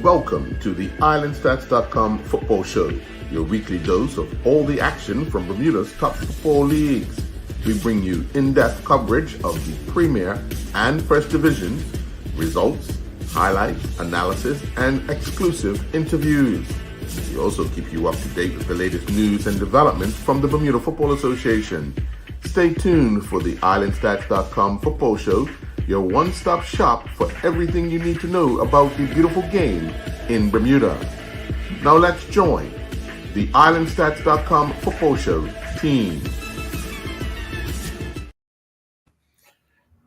Welcome to the IslandStats.com football show, your weekly dose of all the action from Bermuda's top football leagues. We bring you in-depth coverage of the Premier and First Division, results, highlights, analysis, and exclusive interviews. We also keep you up to date with the latest news and developments from the Bermuda Football Association. Stay tuned for the IslandStats.com football show, your one-stop shop for everything you need to know about the beautiful game in Bermuda. Now let's join the IslandStats.com football show team.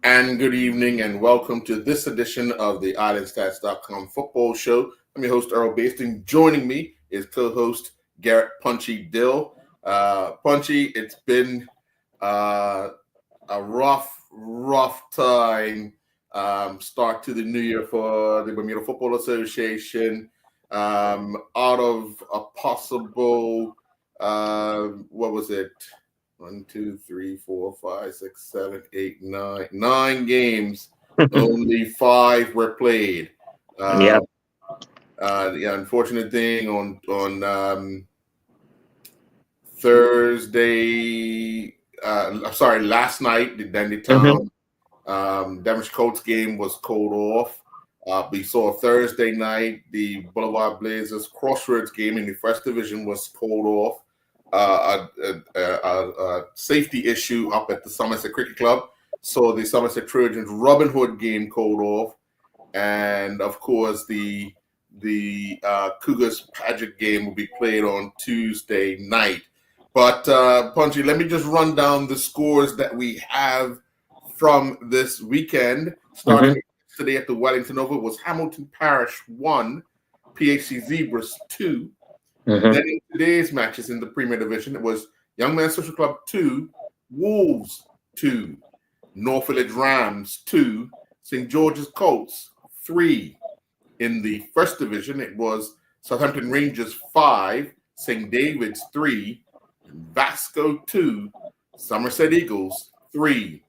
And good evening and welcome to this edition of the IslandStats.com football show. I'm your host, Earl Basting. Joining me is co-host Garrett Punchy Dill. Punchy, it's been a rough time start to the new year for the Bermuda Football Association. Out of a possible, 1, 2, 3, 4, 5, 6, 7, 8, 9 games, only 5 were played. The unfortunate thing on Thursday, last night, then the town Devonshire Colts game was called off. We saw Thursday night the Boulevard Blazers Crossroads game in the First Division was called off. A safety issue up at the Somerset Cricket Club. So the Somerset Trojans Robin Hood game called off, and of course the Cougars Paget game will be played on Tuesday night. But Punchy, let me just run down the scores that we have from this weekend. Starting today at the Wellington Oval was Hamilton Parish 1, PHC Zebras 2. Then in today's matches in the Premier Division, it was Young Men's Social Club 2, Wolves 2, North Village Rams 2, St. George's Colts 3. In the First Division, it was Southampton Rangers 5, St. David's 3, Vasco 2, Somerset Eagles 3.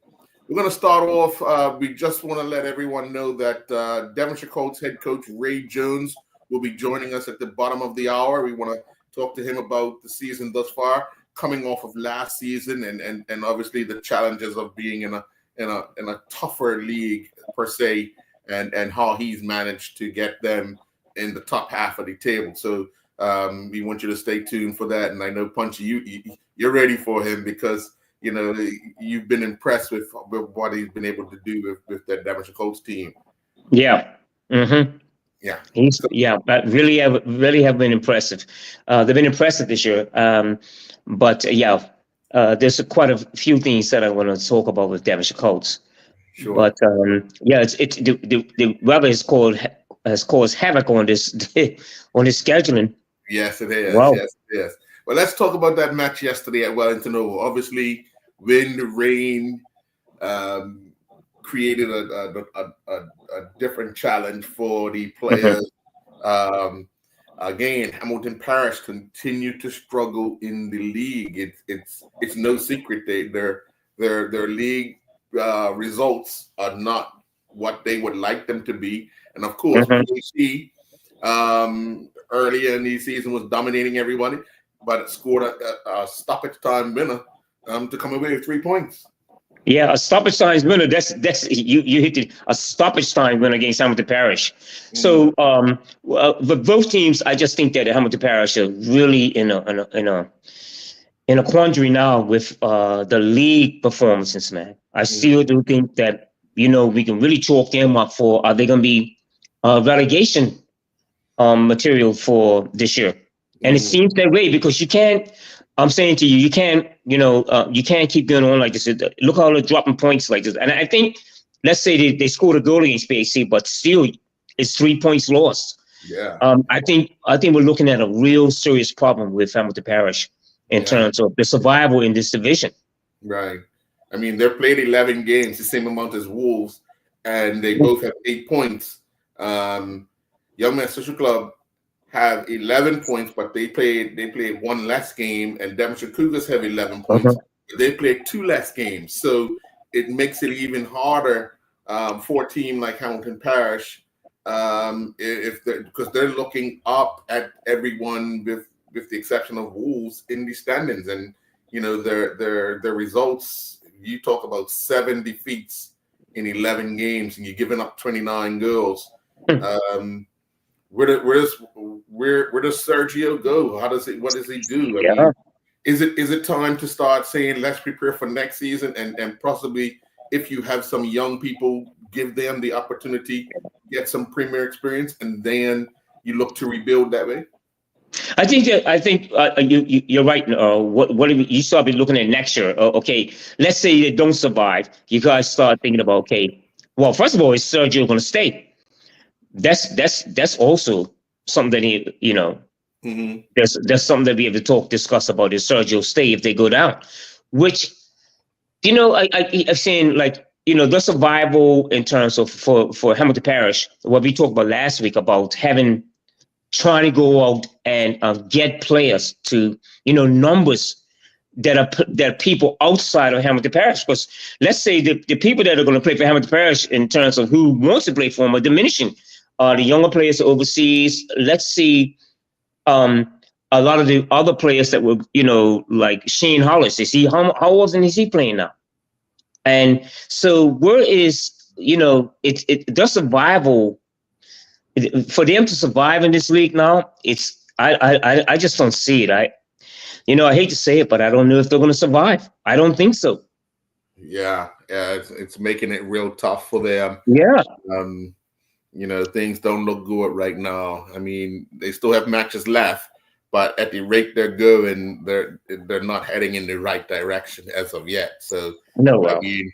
We're going to start off. We just want to let everyone know that Devonshire Colts head coach Ray Jones will be joining us at the bottom of the hour. We want to talk to him about the season thus far, coming off of last season, and obviously the challenges of being in a tougher league per se, and how he's managed to get them in the top half of the table. So we want you to stay tuned for that. And I know Punchy, you're ready for him because you know you've been impressed with what he's been able to do with that Devonshire Colts team. Yeah. But really have been impressive. They've been impressive this year. There's quite a few things that I want to talk about with Devonshire Colts. Sure. But the weather has caused havoc on this scheduling. Yes, it is. Wow. Yes, it is. Well, let's talk about that match yesterday at Wellington Oval. Obviously, wind, rain created a different challenge for the players. Again, Hamilton Parish continued to struggle in the league. It's no secret their league results are not what they would like them to be. And of course, PHC earlier in the season was dominating everybody, but it scored a stoppage time winner to come away with 3 points. Yeah, a stoppage time winner. That's you hit a stoppage time winner against Hamilton Parish. So, with both teams, I just think that Hamilton Parish are really in a quandary now with the league performances. Man, I still do think that we can really chalk them up for are they going to be relegation material for this year? And it seems that way because you can't. I'm saying to you, you can't keep going on like this. Look how they're dropping points like this. And I think, let's say they scored a goal against PHC, but still, it's 3 points lost. Yeah. I think we're looking at a real serious problem with Hamilton Parish in terms of the survival in this division. Right. I mean, they've played 11 games, the same amount as Wolves, and they both have 8 points. Young Men's Social Club have 11 points, but they played 1 less game, and Devonshire Cougars have 11 points. But they played 2 less games, so it makes it even harder for a team like Hamilton Parish if because they're looking up at everyone with the exception of Wolves in the standings, and their results. You talk about 7 defeats in 11 games, and you're giving up 29 goals. Where does Sergio go? What does he do? I mean, is it time to start saying let's prepare for next season and possibly if you have some young people, give them the opportunity, get some premier experience, and then you look to rebuild that way? I think you're right. What you start looking at next year? Okay, let's say they don't survive. You guys start thinking about, okay, well, first of all, is Sergio going to stay? That's also something that there's something that we have to discuss about. Is Sergio stay if they go down? Which I'm saying, like, the survival in terms of for Hamilton Parish, what we talked about last week about trying to go out and get players to numbers that are people outside of Hamilton Parish. Because let's say the people that are going to play for Hamilton Parish in terms of who wants to play for them are diminishing. The younger players overseas. Let's see a lot of the other players that were, like Shane Hollis. You see, how often is he playing now? And so where is, the survival, for them to survive in this league now, I just don't see it. I hate to say it, but I don't know if they're going to survive. I don't think so. Yeah, it's making it real tough for them. Yeah. Things don't look good right now. I mean, they still have matches left, but at the rate they're going, they're not heading in the right direction as of yet. So, I mean,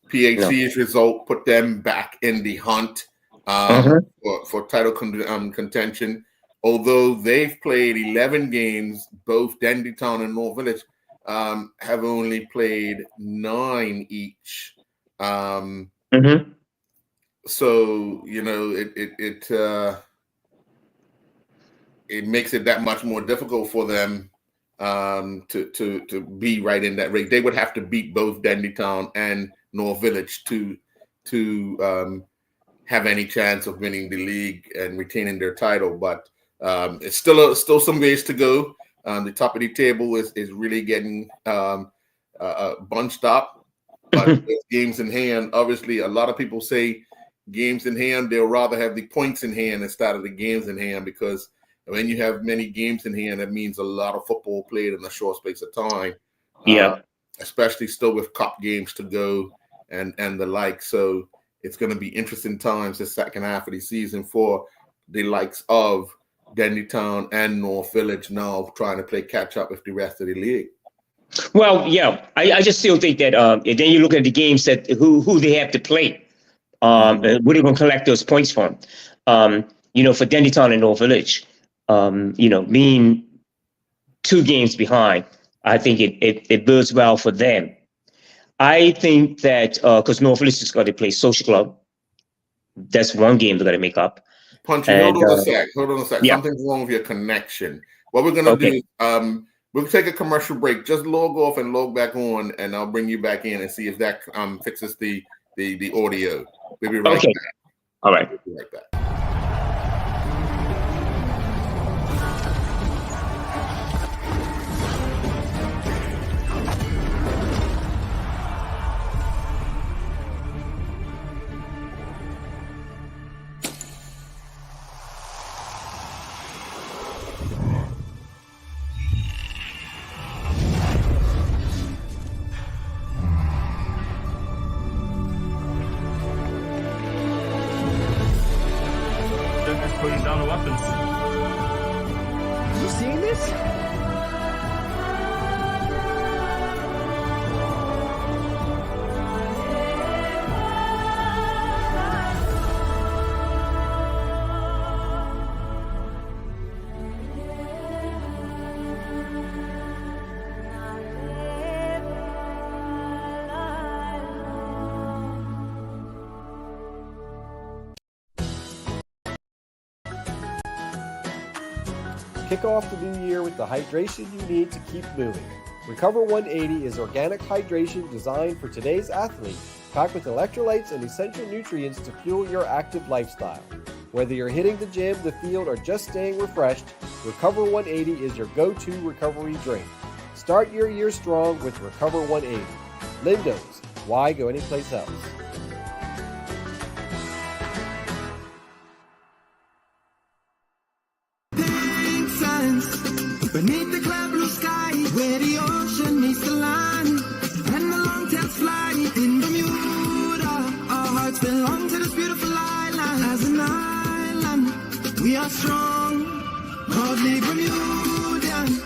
PHC's result put them back in the hunt for title contention. Although they've played 11 games, both Dendy Town and North Village have only played 9 each. So it makes it that much more difficult for them to be right in that rate. They would have to beat both Dendy Town and North Village to have any chance of winning the league and retaining their title. But it's still some ways to go. The top of the table is really getting bunched up. But games in hand, obviously, a lot of people say games in hand, they'll rather have the points in hand instead of the games in hand, because when you have many games in hand, that means a lot of football played in a short space of time. Especially still with cup games to go and the like. So it's going to be interesting times the second half of the season for the likes of Dendy Town and North Village now trying to play catch up with the rest of the league. Well, yeah, I just still think that and then you look at the games that who they have to play. Where they're going to collect those points from. For Dendy Town and North Village, being 2 games behind, I think it bodes well for them. I think that because North Village is going to play Social Club, that's one game they're going to make up. Punchy, hold on a sec. Yeah. Something's wrong with your connection. What we're going to do is we'll take a commercial break. Just log off and log back on, and I'll bring you back in and see if that fixes the audio. We'll be right back. All right. We'll be right back. Putting down the weapons. You seeing this? Kick off the new year with the hydration you need to keep moving. Recover 180 is organic hydration designed for today's athlete, packed with electrolytes and essential nutrients to fuel your active lifestyle. Whether you're hitting the gym, the field, or just staying refreshed, Recover 180 is your go-to recovery drink. Start your year strong with Recover 180. Lindo's, why go anyplace else? Beneath the cloud blue sky, where the ocean meets the land, and the long-tailed fly in Bermuda. Our hearts belong to this beautiful island. As an island, we are strong, proudly Bermudian.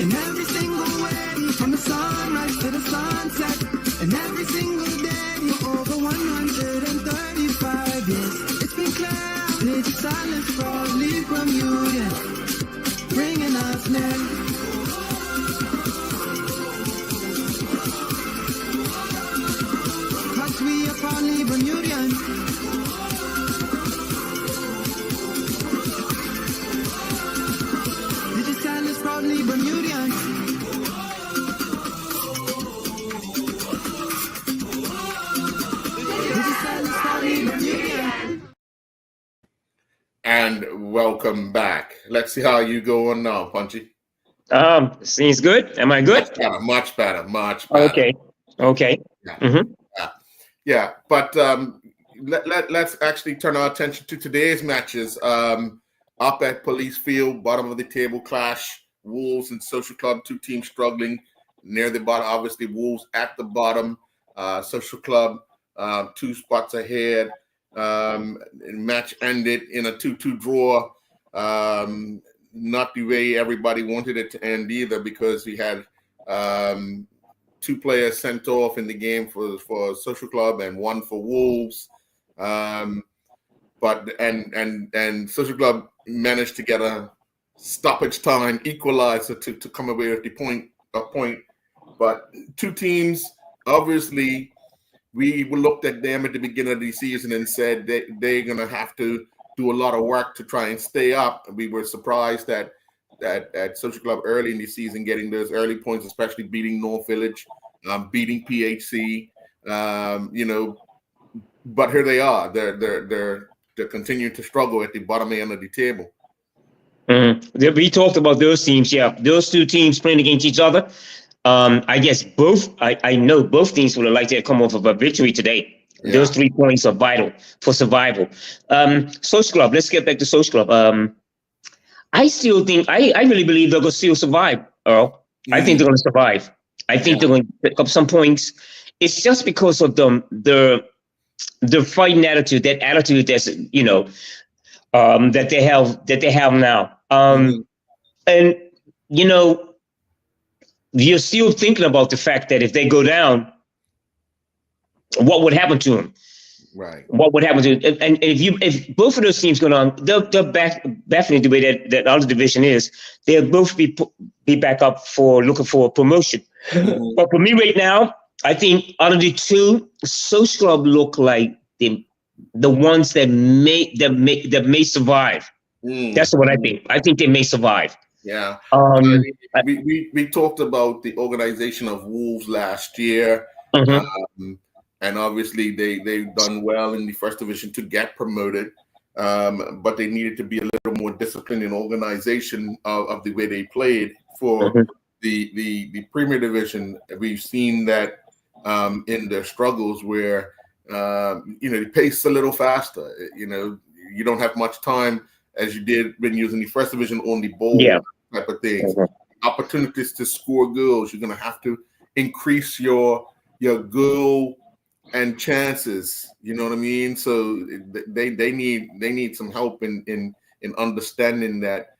In every single way, from the sunrise to the sunset, and every single day, over 135 years. It's been clear, Pages silence, proudly Bermudian, bringing us near. Cause we are proudly Bermudian. Digital is proudly Bermudian. Digital is proudly Bermudian. And welcome back. Let's see how you going now, Punchy. Seems good. Am I good? Much better. Okay. Yeah. Mm-hmm. Yeah. But let's actually turn our attention to today's matches. Up at Police Field, bottom of the table clash. Wolves and Social Club, two teams struggling near the bottom. Obviously, Wolves at the bottom. Social Club, 2 spots ahead. Match ended in a 2-2 draw. Not the way everybody wanted it to end either, because we had 2 players sent off in the game for Social Club and 1 for Wolves. But Social Club managed to get a stoppage time equalizer to come away with a point. But 2 teams, obviously, we looked at them at the beginning of the season and said that they're going to have to do a lot of work to try and stay up. We were surprised that Social Club early in the season getting those early points, especially beating North Village, beating PHC. But here they are. They're continuing to struggle at the bottom end of the table. Mm-hmm. We talked about those teams. Yeah, those 2 teams playing against each other. I guess I know both teams would have liked to come off of a victory today. Yeah. Those 3 points are vital for survival. Social Club, let's get back to Social Club. I still think, I really believe they're going to still survive, Earl. Mm-hmm. I think they're going to survive. I think they're going to pick up some points. It's just because of the fighting attitude, that attitude that's, that they have now. And, you're still thinking about the fact that if they go down, what would happen to them? Right. What would happen to them? And if both of those teams go down, they'll back definitely the way that other division is. They'll both be back up for looking for a promotion. Mm-hmm. But for me right now, I think out of the 2, Social Club look like the ones that may survive. Mm-hmm. That's what I think. I think they may survive. Yeah. We talked about the organization of Wolves last year. Mm-hmm. And obviously they've done well in the first division to get promoted. But they needed to be a little more disciplined in organization of the way they played. For mm-hmm. the Premier Division, we've seen that in their struggles where they pace a little faster. You don't have much time as you did when using the first division on the ball, type of things. Mm-hmm. Opportunities to score goals, you're going to have to increase your goal and chances. You know what I mean? So they need some help in understanding that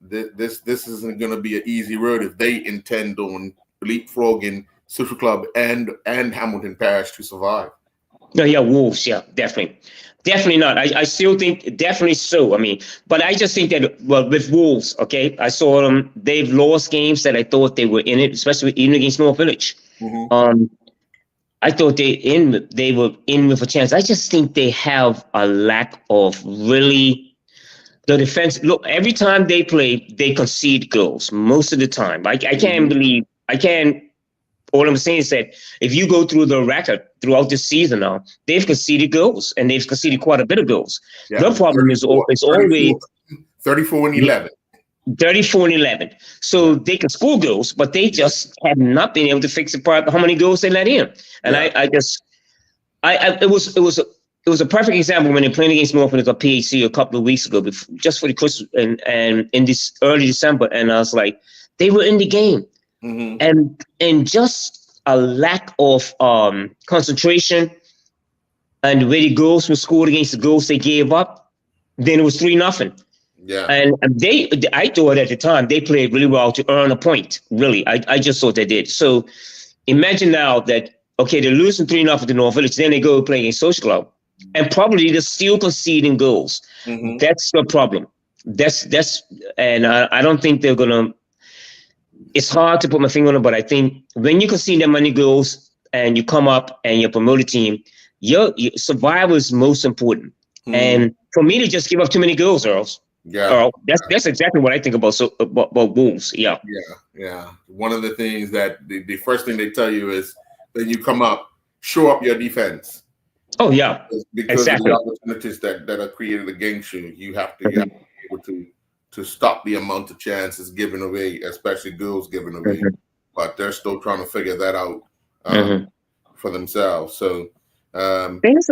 this isn't going to be an easy road if they intend on leapfrogging Social Club and Hamilton Parish to survive. No, yeah, Wolves, yeah, definitely not. I still think definitely so. I mean, but I just think that, well, with Wolves, okay, I saw them. They've lost games that I thought they were in it, especially even against North Village. Mm-hmm. I thought they were in with a chance. I just think they have a lack of really the defense. Look, every time they play, they concede goals most of the time. I can't all I'm saying is that if you go through the record throughout the season now, they've conceded goals, and they've conceded quite a bit of goals. Yeah. The problem is always 34 and 11. 34 and 11. So they can score goals, but they just have not been able to fix the part how many goals they let in. And it was a perfect example when they're playing against Norfolk at PHC a couple of weeks ago, just for the Christmas and in this early December, and I was like, they were in the game, and just a lack of concentration, and the way the goals were scored against the goals they gave up, then it was 3-0. Yeah, and I thought at the time they played really well to earn a point. Really, I just thought they did. So imagine now that they're losing 3-0 to North Village, then they go play against Social Club, and probably they're still conceding goals. That's the problem. And I don't think they're gonna. It's hard to put my finger on it, but I think when you concede that many goals and you come up and you're promoted team, your survival is most important. And for me to just give up too many goals, Earls. Yeah, Earl, that's exactly what I think about Wolves. Yeah. One of the things that the first thing they tell you is when you come up, show up your defense. Oh yeah, because exactly. of the opportunities that are created against you, you have to be able to stop the amount of chances given away, especially goals given away. But they're still trying to figure that out for themselves. So there's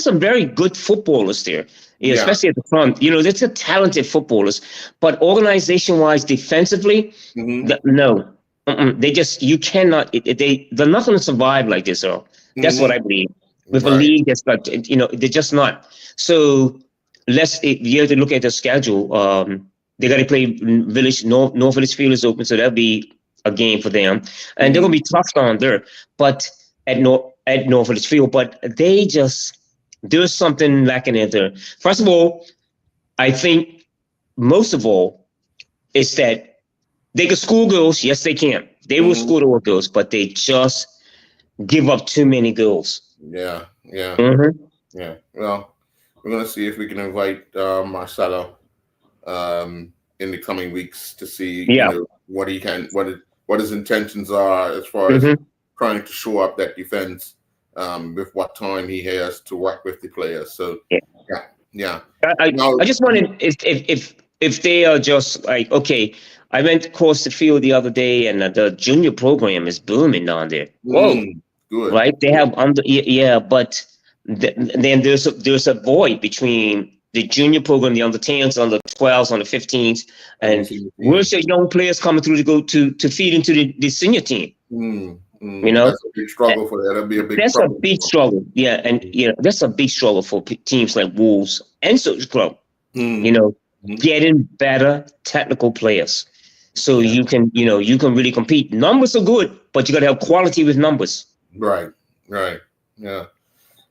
some very good footballers there, especially at the front. You know, there's a talented footballers, but organization-wise, defensively, no, they just you cannot. They're not going to survive like this, Earl. That's what I believe. With a league that's got, they're just not. So you have to look at the schedule. They got to play North Village Field is open, so that'll be a game for them, and they're gonna be tough down there. But at North Village Field, but there's something lacking in there. First of all, I think most of all is that they can score goals. Yes, they can. They will score the goals, but they just give up too many goals. Yeah. Well, we're gonna see if we can invite Marcelo in the coming weeks to see what his intentions are as far as trying to shore up that defense with what time he has to work with the players. So I just wanted if they are just like, okay, I went across the field the other day and the junior program is booming down there. Whoa. Good. Right? They have but then there's a void between the junior program, the under 10s, under 12s, under 15s, and where's your young players coming through to go to feed into the senior team? You know, that's a big struggle for that. That'll be a big. That's a big struggle. Yeah, and that's a big struggle for teams like Wolves and Social Club. You know, getting better technical players, so you can really compete. Numbers are good, but you got to have quality with numbers. Right. Yeah.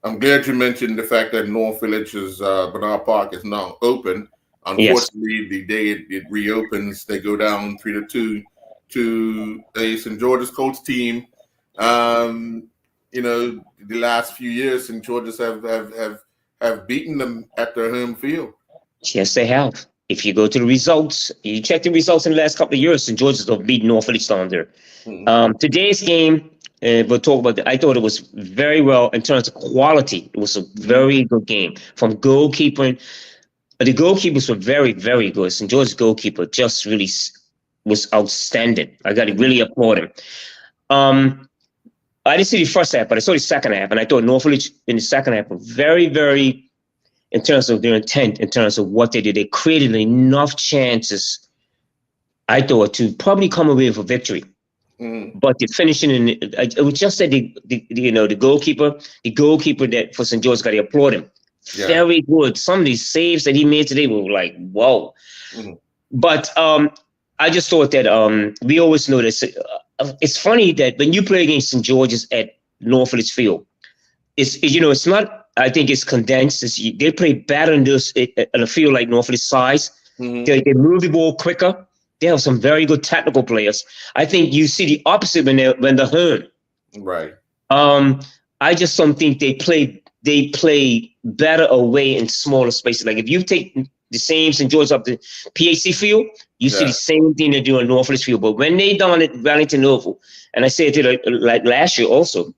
I'm glad you mentioned the fact that North Village's Bernard Park is now open. Unfortunately, the day it reopens, they go down 3-2 to a St. George's Colts team. The last few years, St. George's have beaten them at their home field. Yes, they have. If you go to the results, you check the results in the last couple of years, St. George's have beaten North Village down there. Today's game, we'll talk about I thought it was very well in terms of quality. It was a very good game from goalkeeping. The goalkeepers were very, very good. St. George's goalkeeper just really was outstanding. I got to really applaud him. I didn't see the first half, but I saw the second half, and I thought North Village in the second half were very, very, in terms of their intent, in terms of what they did. They created enough chances, I thought, to probably come away with a victory. But the finishing, I would just say the goalkeeper that for St. George, got to applaud him. Yeah. Very good. Some of these saves that he made today were like, whoa. But I just thought that we always know this. It's funny that when you play against St. George's at North Village Field, it's not. I think it's condensed. They play better in a field like North Village size. They move the ball quicker. They have some very good technical players. I think you see the opposite when they're home. Right. I just don't think they play better away in smaller spaces. Like if you take the same St. George up the PAC field, you see Yeah. the same thing they do on North Village field. But when they done it Wellington Oval, and I said it like last year also,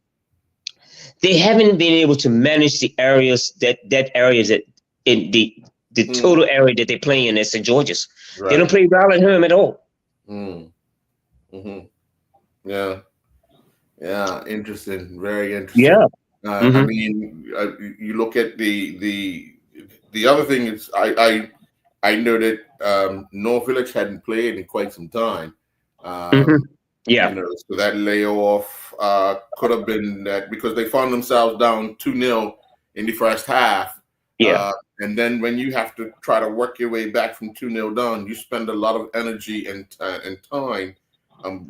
they haven't been able to manage the areas that in the total area that they play in at St. George's. Right. They don't play well at home at all. Mm. Mm-hmm. Yeah. Yeah. Interesting. Very interesting. Yeah. I Mhm. mean, you look at the other thing is I know that North Village hadn't played in quite some time. Mhm. Yeah. You know, so that layoff could have been that because they found themselves down 2-0 in the first half. Yeah. And then when you have to try to work your way back from 2-0 down, you spend a lot of energy and time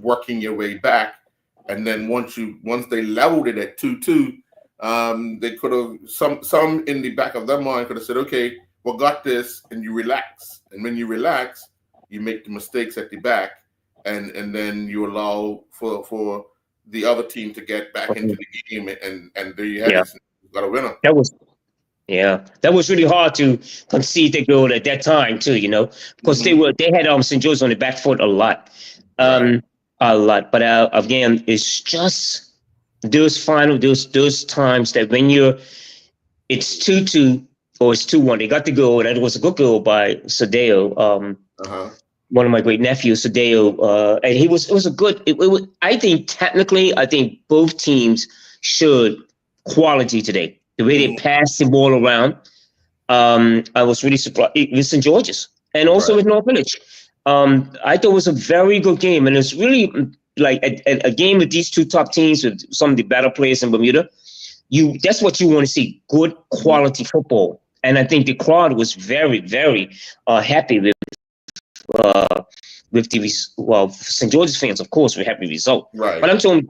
working your way back. And then once they leveled it at 2-2, they could have some in the back of their mind could have said, okay, we got this, and you relax. And when you relax, you make the mistakes at the back, and then you allow for the other team to get back into the game, and there you have it. You got a winner. That was really hard to concede the goal at that time too, you know, because they had St. George on the back foot a lot. But again, it's just those times that when it's 2-2 or it's 2-1, they got the goal, and it was a good goal by Sadeo, one of my great nephews, Sadeo, and it was a good. I think technically, both teams showed quality today. The way they passed the ball around, I was really surprised with St. George's and also with North Village. I thought it was a very good game, and it's really like a game with these two top teams with some of the better players in Bermuda. That's what you want to see: good quality football. And I think the crowd was very, very happy with St. George's fans. Of course, were happy with the result. Right. But I'm talking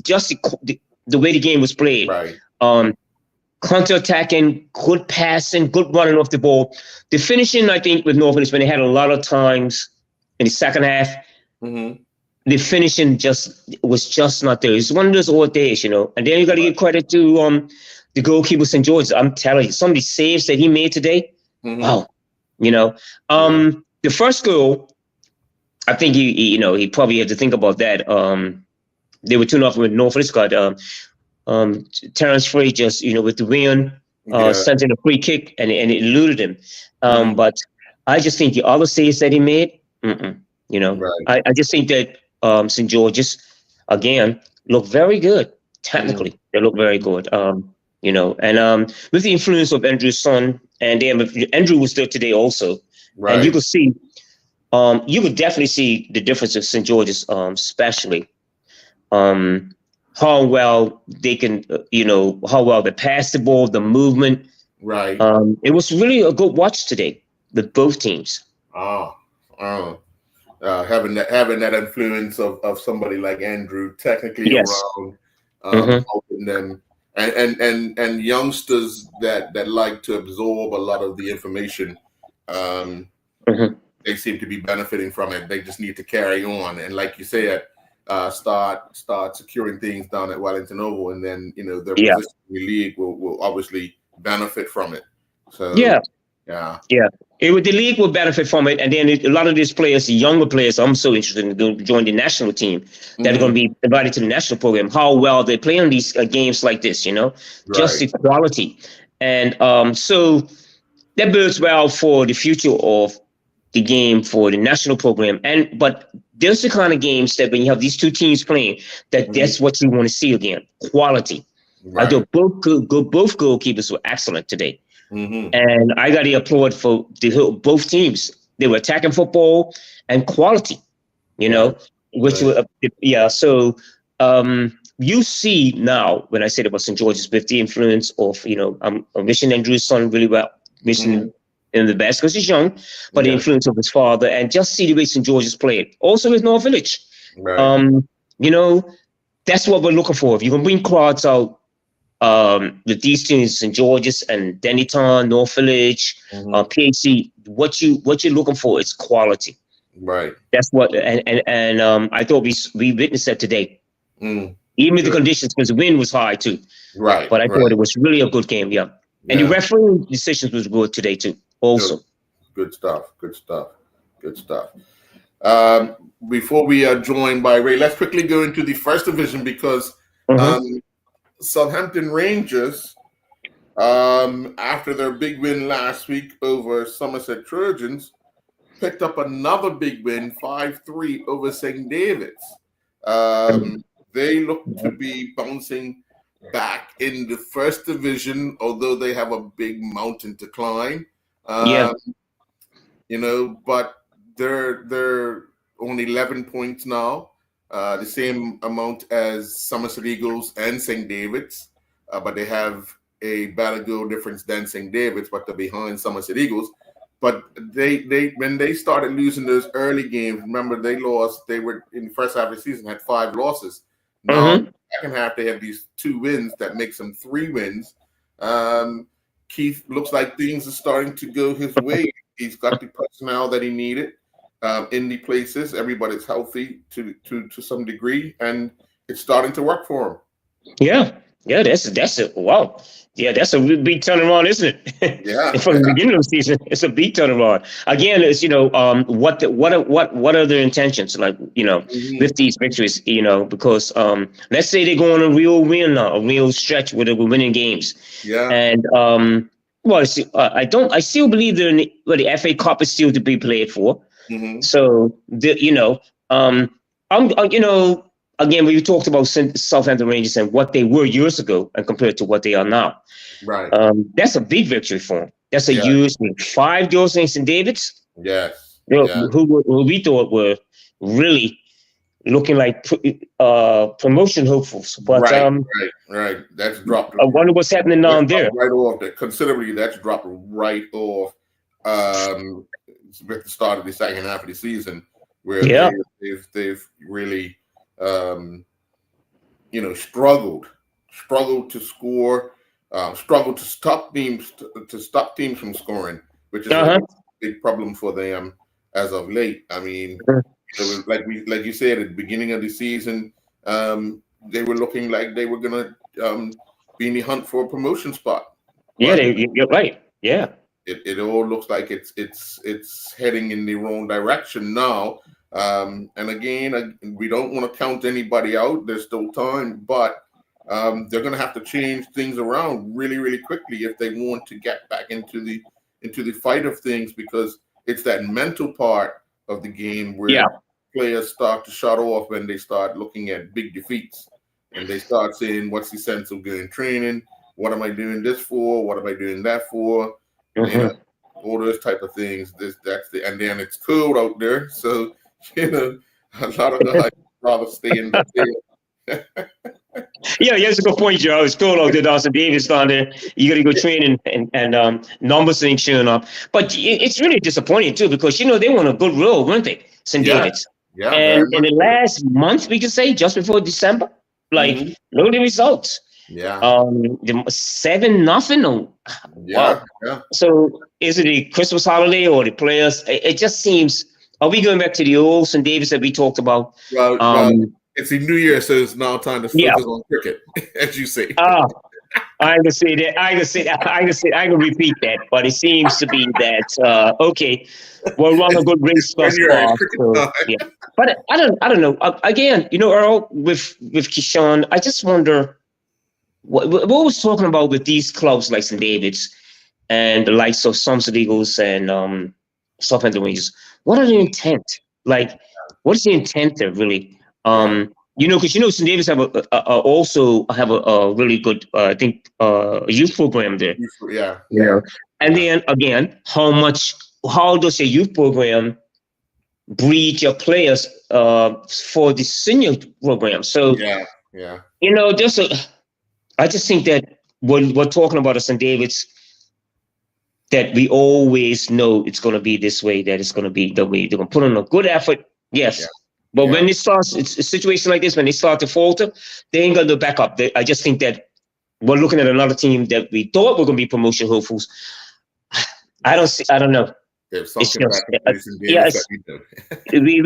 just the way the game was played. Right. Counter-attacking, good passing, good running off the ball. The finishing, I think, with North Village, when they had a lot of times in the second half, the finishing was just not there. It's one of those odd days, you know. And then you got to give credit to the goalkeeper, St. George. I'm telling you, some of the saves that he made today, wow, you know. The first goal, I think he probably had to think about that. They were 2-0 with North Village. Got Terrence Frey just, with the wind, sent in a free kick and it eluded him. But I just think the other saves that he made, I just think that St. George's, again, look very good. Technically, they look very good. And with the influence of Andrew's son, and Andrew was there today also. Right. And you could see, you could definitely see the difference of St. George's, especially. How well they can, how well they pass the ball, the movement. Right. It was really a good watch today with both teams. Having that influence of somebody like Andrew, technically around, helping them, and youngsters that like to absorb a lot of the information. They seem to be benefiting from it. They just need to carry on, and like you said, start securing things down at Wellington Oval, and then their position in the league will obviously benefit from it. So the league will benefit from it, and then a lot of these players, the younger players, I'm so interested in going to join the national team that are going to be invited to the national program. How well they play on these games like this, just the quality, and so that bodes well for the future of the game for the national program. But there's the kind of games that when you have these two teams playing, that's what you want to see again. Quality. Right. I thought both goalkeepers were excellent today. And I got to applaud for both teams. They were attacking football and quality, which were, So you see now, when I said about St. George's, with the influence of, I'm wishing Andrew's son really well, wishing in the best because he's young, but the influence of his father, and just see the way St. George's played. Also with North Village. Right. That's what we're looking for. If you can bring crowds out with these teams, St. George's and Dennytown, North Village, PAC, what you're looking for is quality. Right. That's what, and I thought we witnessed that today. Even with the conditions, because the wind was high too. Right. But I thought it was really a good game. Yeah. And the refereeing decisions was good today too. Also. Good stuff. Before we are joined by Ray, let's quickly go into the first division because Southampton Rangers, after their big win last week over Somerset Trojans, picked up another big win, 5-3 over St. David's. They look to be bouncing back in the first division, although they have a big mountain to climb. But they're only 11 points now, the same amount as Somerset Eagles and St. David's, but they have a better goal difference than St. David's, but they're behind Somerset Eagles. But they when they started losing those early games, remember they were in the first half of the season had 5 losses. Now in the second half they have these 2 wins that makes them 3 wins. Keith looks like things are starting to go his way. He's got the personnel that he needed in the places. Everybody's healthy to some degree, and it's starting to work for him. Yeah, that's a wow. Yeah, that's a real big turnaround, isn't it? Yeah. From the beginning of the season, it's a big turnaround. Again, it's what are their intentions? Like, with these victories, because let's say they go on a real win now, a real stretch where they were winning games. Yeah. And I still believe they're in the FA Cup is still to be played for. So again, we talked about Southampton Rangers and what they were years ago and compared to what they are now. Right. That's a big victory for them. That's a huge win. 5 goals against St. David's. Yes. Who we thought were really looking like promotion hopefuls. But right. That's dropped. I wonder what's happening down there. Right off there. Considerably, that's dropped right off at the start of the second half of the season, where they've really struggled to score, struggled to stop teams from scoring, which is a big problem for them as of late. I mean, like you said at the beginning of the season, they were looking like they were gonna be in the hunt for a promotion spot. Yeah, you're right. Yeah, it all looks like it's heading in the wrong direction now. And again, we don't want to count anybody out. There's still time, but they're going to have to change things around really, really quickly if they want to get back into the fight of things, because it's that mental part of the game where players start to shut off when they start looking at big defeats, and they start saying, "What's the sense of going training? What am I doing this for? What am I doing that for?" All those type of things. And then it's cold out there, so. A lot of guys rather stay in the field. Yeah, that's a good point, Joe. It's cool out there, Dawson Davis down there. You got to go train and numbers ain't showing up. But it's really disappointing too, because they won a good road, weren't they, St. David's? Yeah. And in the last month, we could say just before December, look at the results. Yeah. 7-0. Yeah. So is it the Christmas holiday or the players? It just seems. Are we going back to the old St. David's that we talked about? Well, it's the New Year, so it's now time to focus on cricket, as you say. I can say that. I can repeat that. But it seems to be that we're on a good race thus far. But I don't know. Again, Earl, with Keyshawn, I just wonder what was talking about with these clubs like St. David's and the likes of Somerset Eagles and Southampton Rangers. What are the intent? Like, what is the intent there, really? Because St. David's also have a really good, youth program there. Yeah. And then again, how does a youth program breed your players for the senior program? So I just think that when we're talking about a St. David's, that we always know it's going to be this way, that it's going to be the way. They're going to put in a good effort, yes. Yeah. But when it starts, it's a situation like this, when they start to falter, they ain't going to back up. I just think that we're looking at another team that we thought were going to be promotion hopefuls. I don't know. There's something we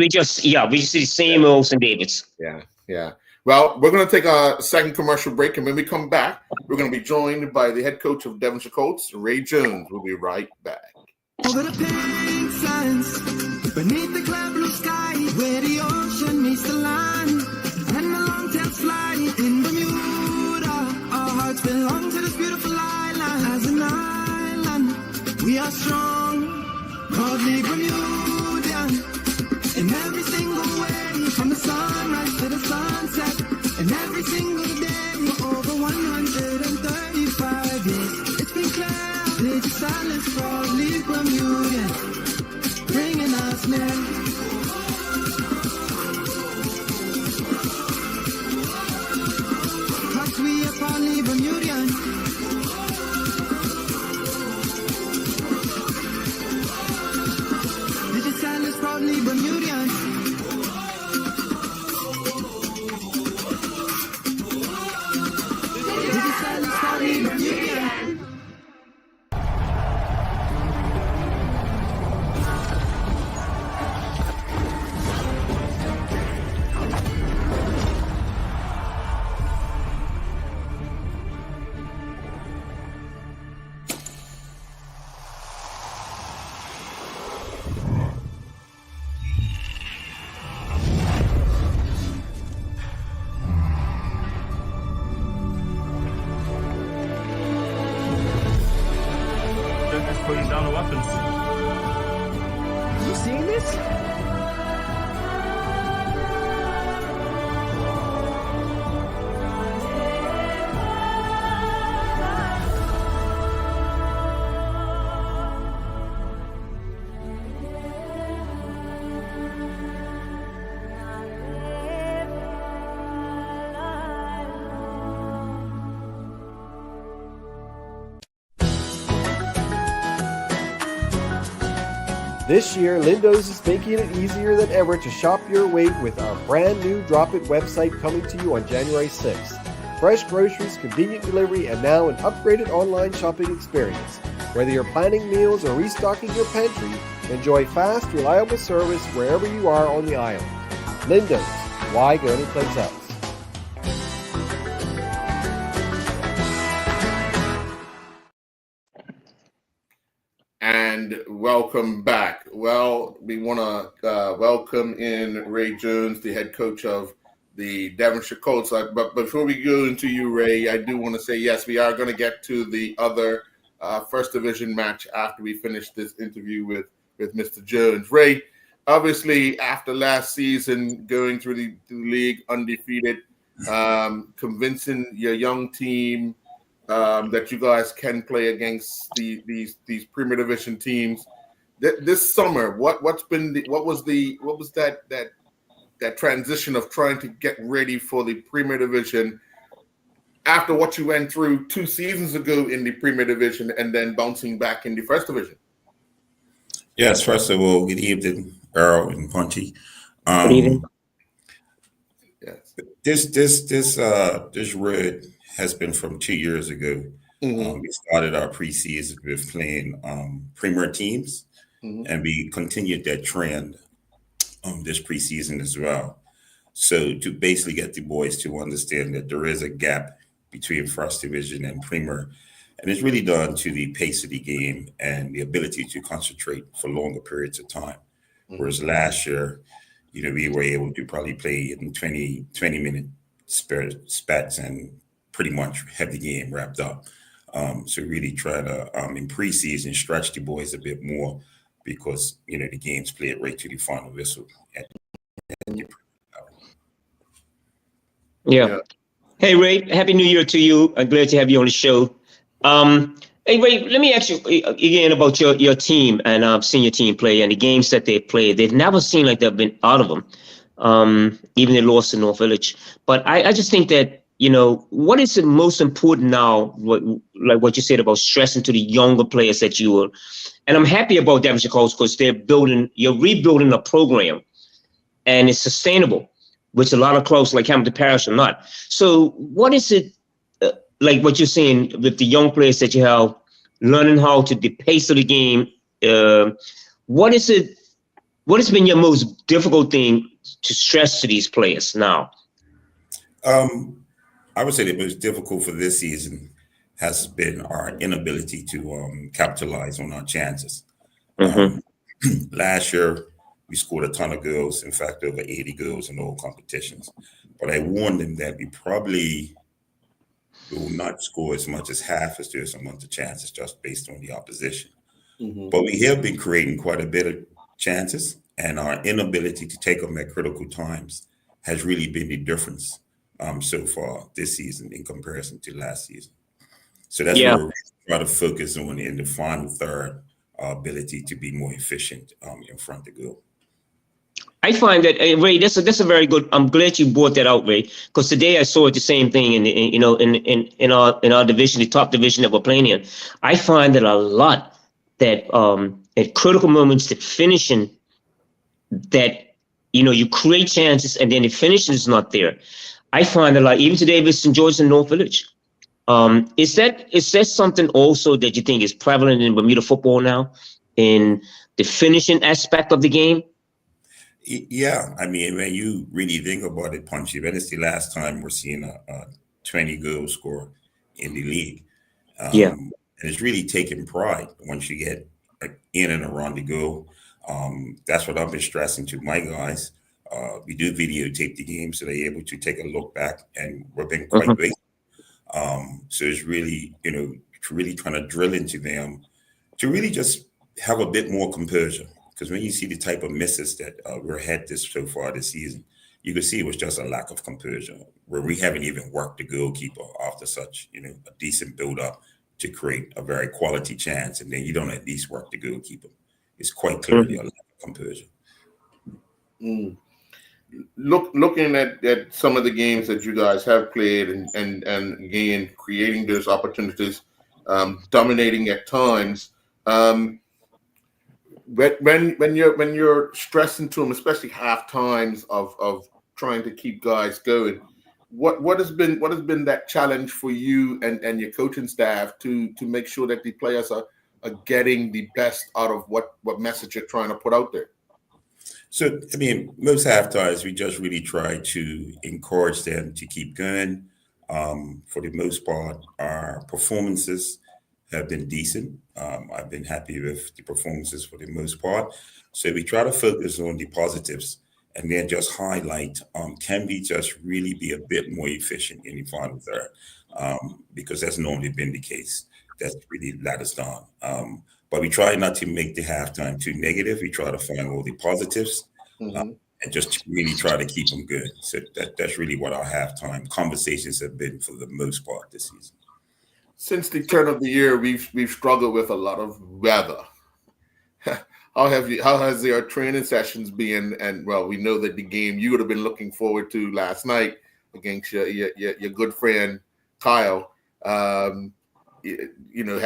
just see the same old St. David's. Yeah. Well, we're going to take a second commercial break, and when we come back, we're going to be joined by the head coach of Devonshire Colts, Ray Jones. We'll be right back. over the pink sands, beneath the clear blue sky, where the ocean meets the land, and the long-tails fly in Bermuda. Our hearts belong to this beautiful island. As an island, we are strong, proudly Bermudian. In every single way, from the sunrise to the sunset, and every single day, for over 135 years, it's been clear, Lady Silence, proudly Bermudian, bringing us near. Cause we are proudly Bermudian. Lady Silence, proudly Bermudian. Lady Silence, proudly Bermudian. They're just putting down the weapons. You seeing this? This year, Lindo's is making it easier than ever to shop your weight with our brand new Drop It website coming to you on January 6th. Fresh groceries, convenient delivery, and now an upgraded online shopping experience. Whether you're planning meals or restocking your pantry, enjoy fast, reliable service wherever you are on the island. Lindo's, why go anyplace else? And welcome back. Well, we want to welcome in Ray Jones, the head coach of the Devonshire Colts. But before we go into you, Ray, I do want to say, yes, we are going to get to the other First Division match after we finish this interview with Mr. Jones. Ray, obviously, after last season, going through the league undefeated, convincing your young team that you guys can play against these Premier Division teams. This summer, what was that transition of trying to get ready for the Premier Division after what you went through 2 seasons ago in the Premier Division and then bouncing back in the First Division? Yes, first of all, good evening, Earl and Punchy. Good evening. Yes. This road has been from 2 years ago. Mm-hmm. We started our preseason with playing Premier teams, and we continued that trend this preseason as well. So to basically get the boys to understand that there is a gap between First Division and Premier, and it's really done to the pace of the game and the ability to concentrate for longer periods of time. Whereas last year, we were able to probably play in 20-minute spats and pretty much have the game wrapped up. So really try to, in preseason, stretch the boys a bit more because, the game's played right to the final whistle. Yeah. Hey, Ray, Happy New Year to you. I'm glad to have you on the show. Hey, Ray, let me ask you again about your team and seeing your team play and the games that they play. They've never seemed like they've been out of them, even they lost to North Village. But I just think that, what is the most important now, what you said about stressing to the younger players that you were, and I'm happy about Devonshire Colts because you're rebuilding a program and it's sustainable, which a lot of clubs like Hamilton Parish are not. So what is it, like what you're saying with the young players that you have, learning how to the pace of the game, what has been your most difficult thing to stress to these players now? I would say the most difficult for this season has been our inability to capitalize on our chances. Mhm. Last year, we scored a ton of goals. In fact, over 80 goals in all competitions. But I warned them that we probably will not score as much as half as there's amount of chances just based on the opposition. Mhm. But we have been creating quite a bit of chances, and our inability to take them at critical times has really been the difference so far this season in comparison to last season. So that's Yeah. what we're trying to focus on in the final third, our ability to be more efficient in front of goal. I find that Ray, that's a very good. I'm glad you brought that out, Ray, because today I saw the same thing in our division, the top division that we're playing in. I find that a lot that at critical moments, the finishing that you create chances and then the finishing is not there. I find that like even today with St. George and North Village. Is that something also that you think is prevalent in Bermuda football now, in the finishing aspect of the game? Yeah, I mean, when you really think about it, Punchy, when it's the last time we're seeing a 20 goal score in the league. Yeah. And it's really taking pride once you get in and around the goal. That's what I've been stressing to my guys. We do videotape the game so they're able to take a look back, and we've been quite great. So it's really, really trying to drill into them to really just have a bit more composure. Because when you see the type of misses that we're had so far this season, you can see it was just a lack of composure, where we haven't even worked the goalkeeper after such, a decent build up to create a very quality chance, and then you don't at least work the goalkeeper. It's quite clearly a lack of composure. Mm. Looking at some of the games that you guys have played and again creating those opportunities, dominating at times. When you're stressing to them, especially half times of trying to keep guys going, what has been that challenge for you and your coaching staff to make sure that the players are getting the best out of what message you're trying to put out there? So, I mean, most half times we just really try to encourage them to keep going. For the most part, our performances have been decent. I've been happy with the performances for the most part. So we try to focus on the positives and then just highlight, can we just really be a bit more efficient in the final third? Because that's normally been the case. That's really let us down. But we try not to make the halftime too negative. We try to find all the positives and just really try to keep them good. So that's really what our halftime conversations have been for the most part this season. Since the turn of the year, we've struggled with a lot of weather. How has your training sessions been? And well, we know that the game you would have been looking forward to last night against your good friend Kyle, had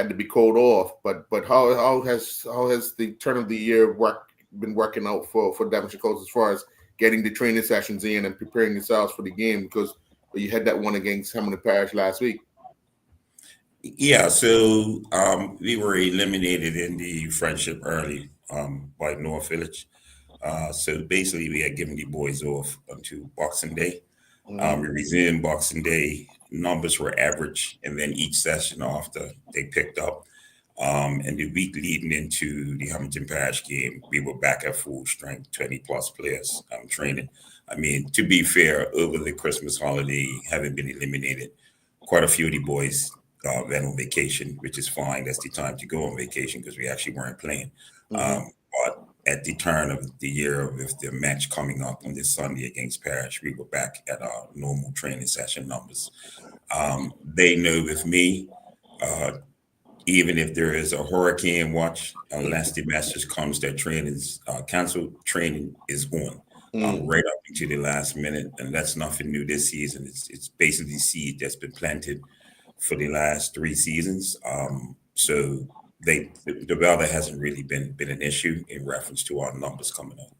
to be called off. But how has the turn of the year been working out for Devonshire Colts as far as getting the training sessions in and preparing yourselves for the game? Because you had that one against Hamilton Parish last week. Yeah, so we were eliminated in the friendship early by North Village. So basically, we had given the boys off until Boxing Day. We resumed Boxing Day. Numbers were average, and then each session after they picked up. And the week leading into the Hamilton Parish game, we were back at full strength, 20 plus players training. I mean, to be fair, over the Christmas holiday, having been eliminated, quite a few of the boys went on vacation, which is fine. That's the time to go on vacation because we actually weren't playing. But at the turn of the year, with the match coming up on this Sunday against Parish, we were back at our normal training session numbers. They know with me, even if there is a hurricane watch, unless the message comes that training is canceled, training is on. Right up into the last minute, and that's nothing new this season. It's basically seed that's been planted for the last 3 seasons. So the weather hasn't really been an issue in reference to our numbers coming up.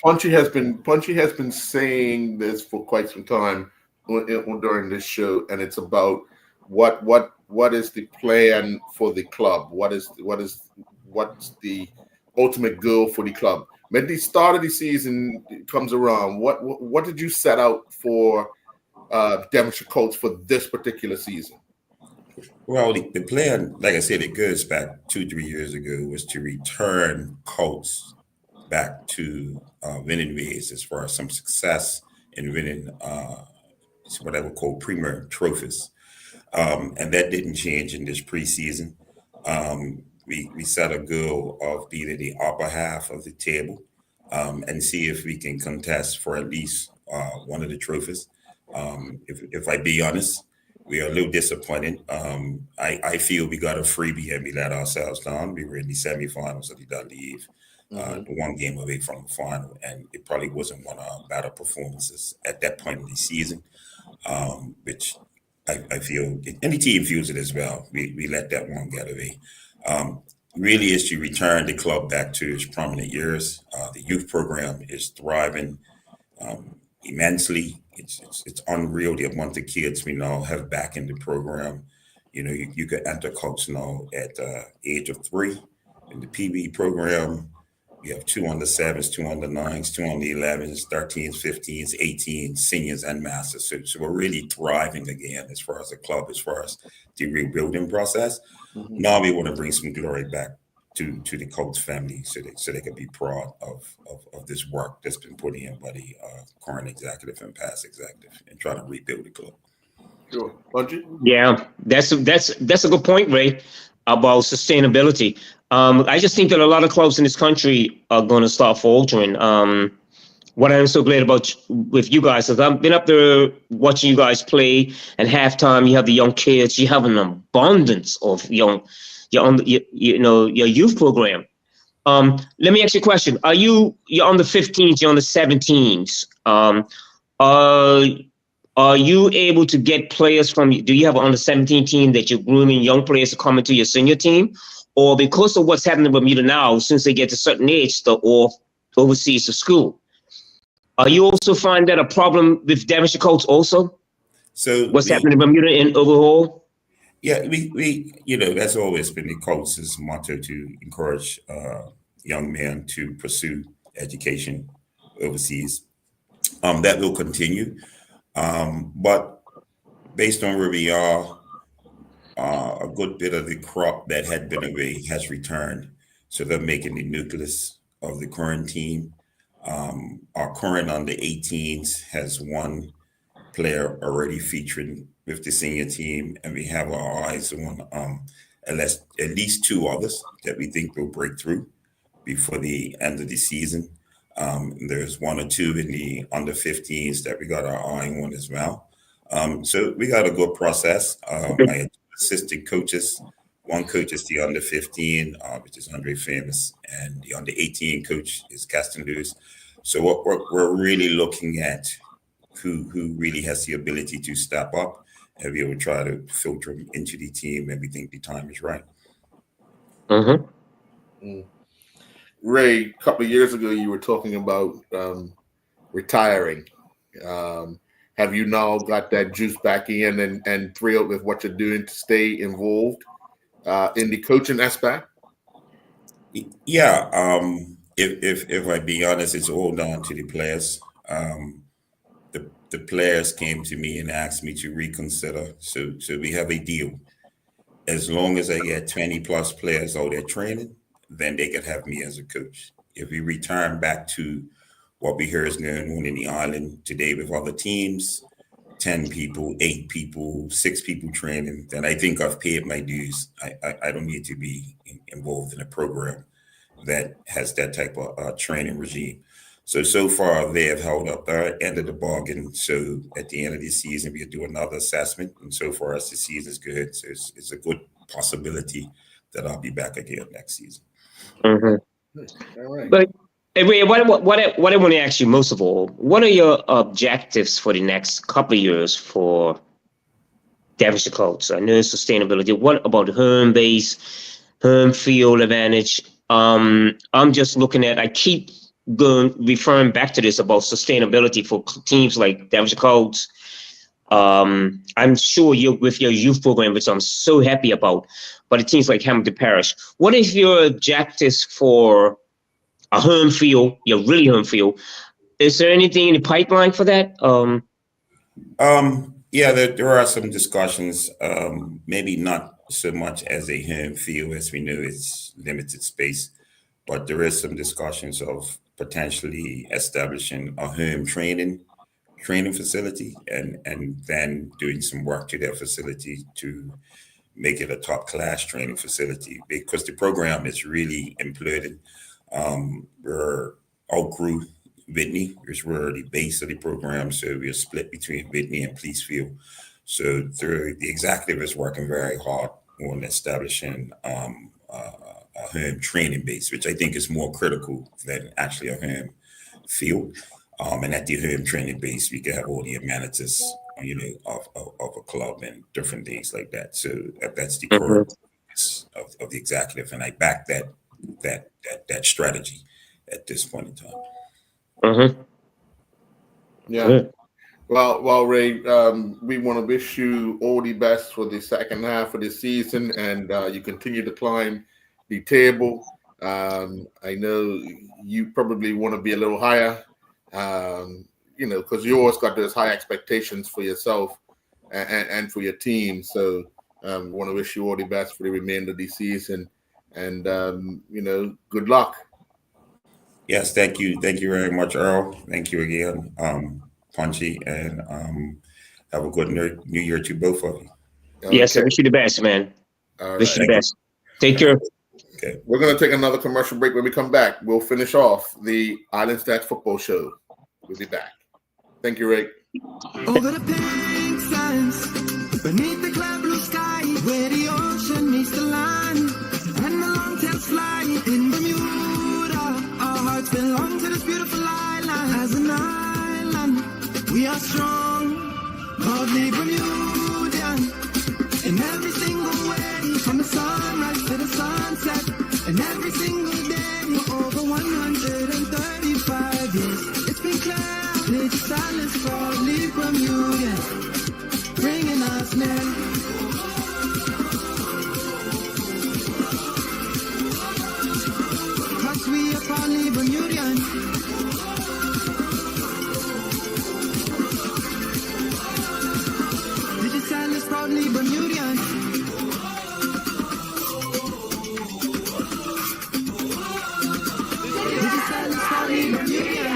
Punchy has been saying this for quite some time during this show, and it's about what is the plan for the club? What's the ultimate goal for the club? When the start of the season comes around, what did you set out for Devonshire Colts for this particular season? Well, the plan, like I said, it goes back 2, 3 years ago, was to return Colts back to winning ways as far as some success in winning what I would call premier trophies. And that didn't change in this preseason. We set a goal of being in the upper half of the table and see if we can contest for at least one of the trophies. If I be honest, we are a little disappointed. I feel we got a freebie and we let ourselves down. We were in the semifinals of the Leave, one game away from the final, and it probably wasn't one of our better performances at that point in the season, which I feel any team feels it as well. We let that one get away. Really is to return the club back to its prominent years. The youth program is thriving immensely. It's unreal the amount of kids we now have back in the program. You know, you could enter Colts now at age of 3 in the PB program. You have 2 under 7s, 2 under 9s, 2 under 11s, 13s, 15s, 18s, seniors, and masters. So we're really thriving again as far as the club, as far as the rebuilding process. Now we want to bring some glory back to the Colts family so they can be proud of this work that's been put in by the current executive and past executive and trying to rebuild the club. Sure. Bungie? Yeah, that's a good point, Ray, about sustainability. I just think that a lot of clubs in this country are going to start faltering. What I'm so glad about with you guys is I've been up there watching you guys play, and halftime you have the young kids. You have an abundance of young, your youth program. Let me ask you a question. You're on the 15s, you're on the 17s. Are you able to get players do you have an under 17 team that you're grooming young players to come into your senior team? Or because of what's happening in Bermuda now, since they get to a certain age, they're off overseas to school? Are you also find that a problem with Devonshire Colts also? So what's happening in Bermuda in overall? Yeah, we that's always been the Colts' motto, to encourage young men to pursue education overseas. That will continue. But based on where we are, a good bit of the crop that had been away has returned. So they're making the nucleus of the current team. Our current under 18s has one player already featuring with the senior team, and we have our eyes on at least 2 others that we think will break through before the end of the season. There's 1 or 2 in the under 15s that we got our eye on as well. So we got a good process. My assistant coaches, one coach is the under 15, which is Andre Famous, and the under 18 coach is Caston Lewis. So what we're really looking at who really has the ability to step up, and we will try to filter them into the team, and we think the time is right. Ray, a couple of years ago, you were talking about retiring. Have you now got that juice back in and thrilled with what you're doing to stay involved in the coaching aspect? Yeah. If I be honest, it's all down to the players. The players came to me and asked me to reconsider. So we have a deal. As long as I get 20 plus players out there training, then they could have me as a coach. If we return back to what we hear is going on in the island today with other teams, 10 people, 8 people, 6 people training, then I think I've paid my dues. I don't need to be involved in a program that has that type of training regime. So far, they have held up their end of the bargain. So at the end of the season, we'll do another assessment. And so far as the season is good, so it's a good possibility that I'll be back again next season. Mm-hmm. All right. But Ray, what I want to ask you most of all, what are your objectives for the next couple of years for Devonshire Colts? I know sustainability. What about home base, home field advantage? I'm just looking at, I keep referring back to this about sustainability for teams like Devonshire Colts. I'm sure you're with your youth program, which I'm so happy about, but it seems like Hamilton Parish. What is your objectives for a home field, your really home field? Is there anything in the pipeline for that? Yeah, there are some discussions. Maybe not so much as a home field, as we know it's limited space, but there is some discussions of potentially establishing a home training facility and then doing some work to their facility to make it a top class training facility because the program is really imploded. We're outgrew Whitney, which were the base of the program. So we're split between Whitney and Pleacefield. So the executive is working very hard on establishing a home training base, which I think is more critical than actually a home field. And at the home training base, we can have all the amenities, of a club and different things like that. So that's the core of the executive, and I back that strategy at this point in time. Mm-hmm. Yeah. Good. Well, Ray, we want to wish you all the best for the second half of the season, and you continue to climb the table. I know you probably want to be a little higher, because you always got those high expectations for yourself and for your team. So want to wish you all the best for the remainder of the season, and good luck. Yes, thank you very much, Earl. Thank you again, Punchy, and have a good New Year to both of you. Yes, I Okay. wish you the best, man. All Wish you right. the best. Take care. Okay. We're going to take another commercial break. When we come back, we'll finish off the Island Stats Football Show. We'll be back. Thank you, Ray. Over the pink sands, beneath the clear blue sky, where the ocean meets the land, and the long-tails fly in Bermuda. Our hearts belong to this beautiful island. As an island, we are strong, proudly Bermudian. In every single way, from the sunrise to the sunset, and every single day, for over 135 years, it's been clear. It's silence proudly Bermudian, bringing us men. Cause we are proudly Bermudian. This silence proudly Bermudian. This silence proudly Bermudian.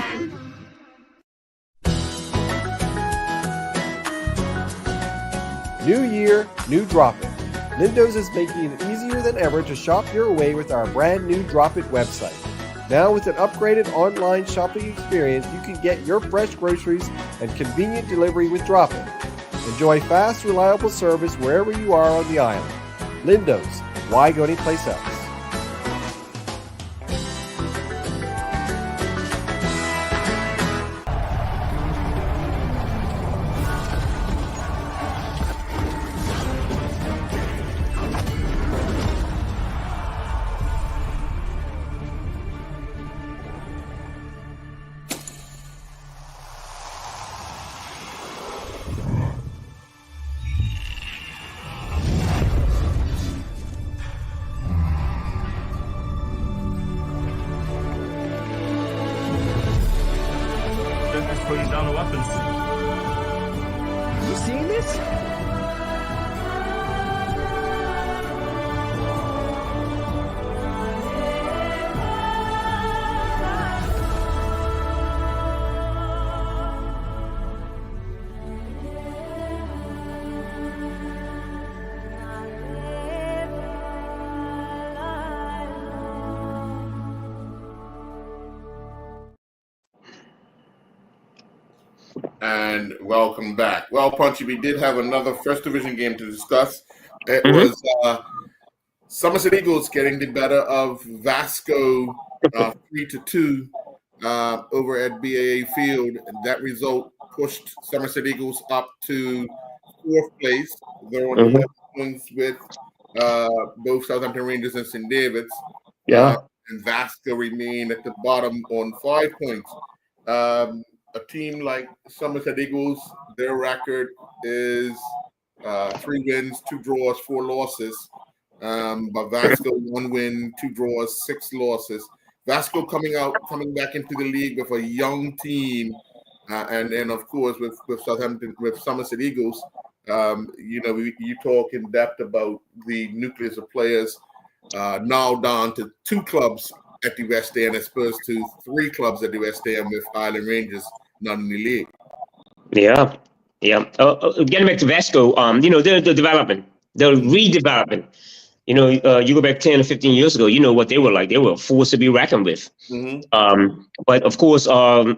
New year, new Drop It. Lindo's is making it easier than ever to shop your way with our brand new Drop It website. Now with an upgraded online shopping experience, you can get your fresh groceries and convenient delivery with Drop It. Enjoy fast, reliable service wherever you are on the island. Lindo's, why go anyplace else? They're putting down the weapons. You seen this? And welcome back. Well, Punchy, we did have another first division game to discuss. It Mhm. was Somerset Eagles getting the better of Vasco 3-2 over at BAA Field. That result pushed Somerset Eagles up to fourth place. They're on 11 points with both Southampton Rangers and St. David's. Yeah. And Vasco remain at the bottom on 5 points. A team like Somerset Eagles, their record is 3 wins, 2 draws, 4 losses. But Vasco 1 win, 2 draws, 6 losses. Vasco coming back into the league with a young team And then of course with Southampton, with Somerset Eagles, you talk in depth about the nucleus of players now down to 2 clubs at the West End as opposed to 3 clubs at the West End with Island Rangers not in the league. Yeah. Getting back to Vasco, the development, the redevelopment. You go back 10 or 15 years ago, you know what they were like. They were a force to be reckoned with. But of course, the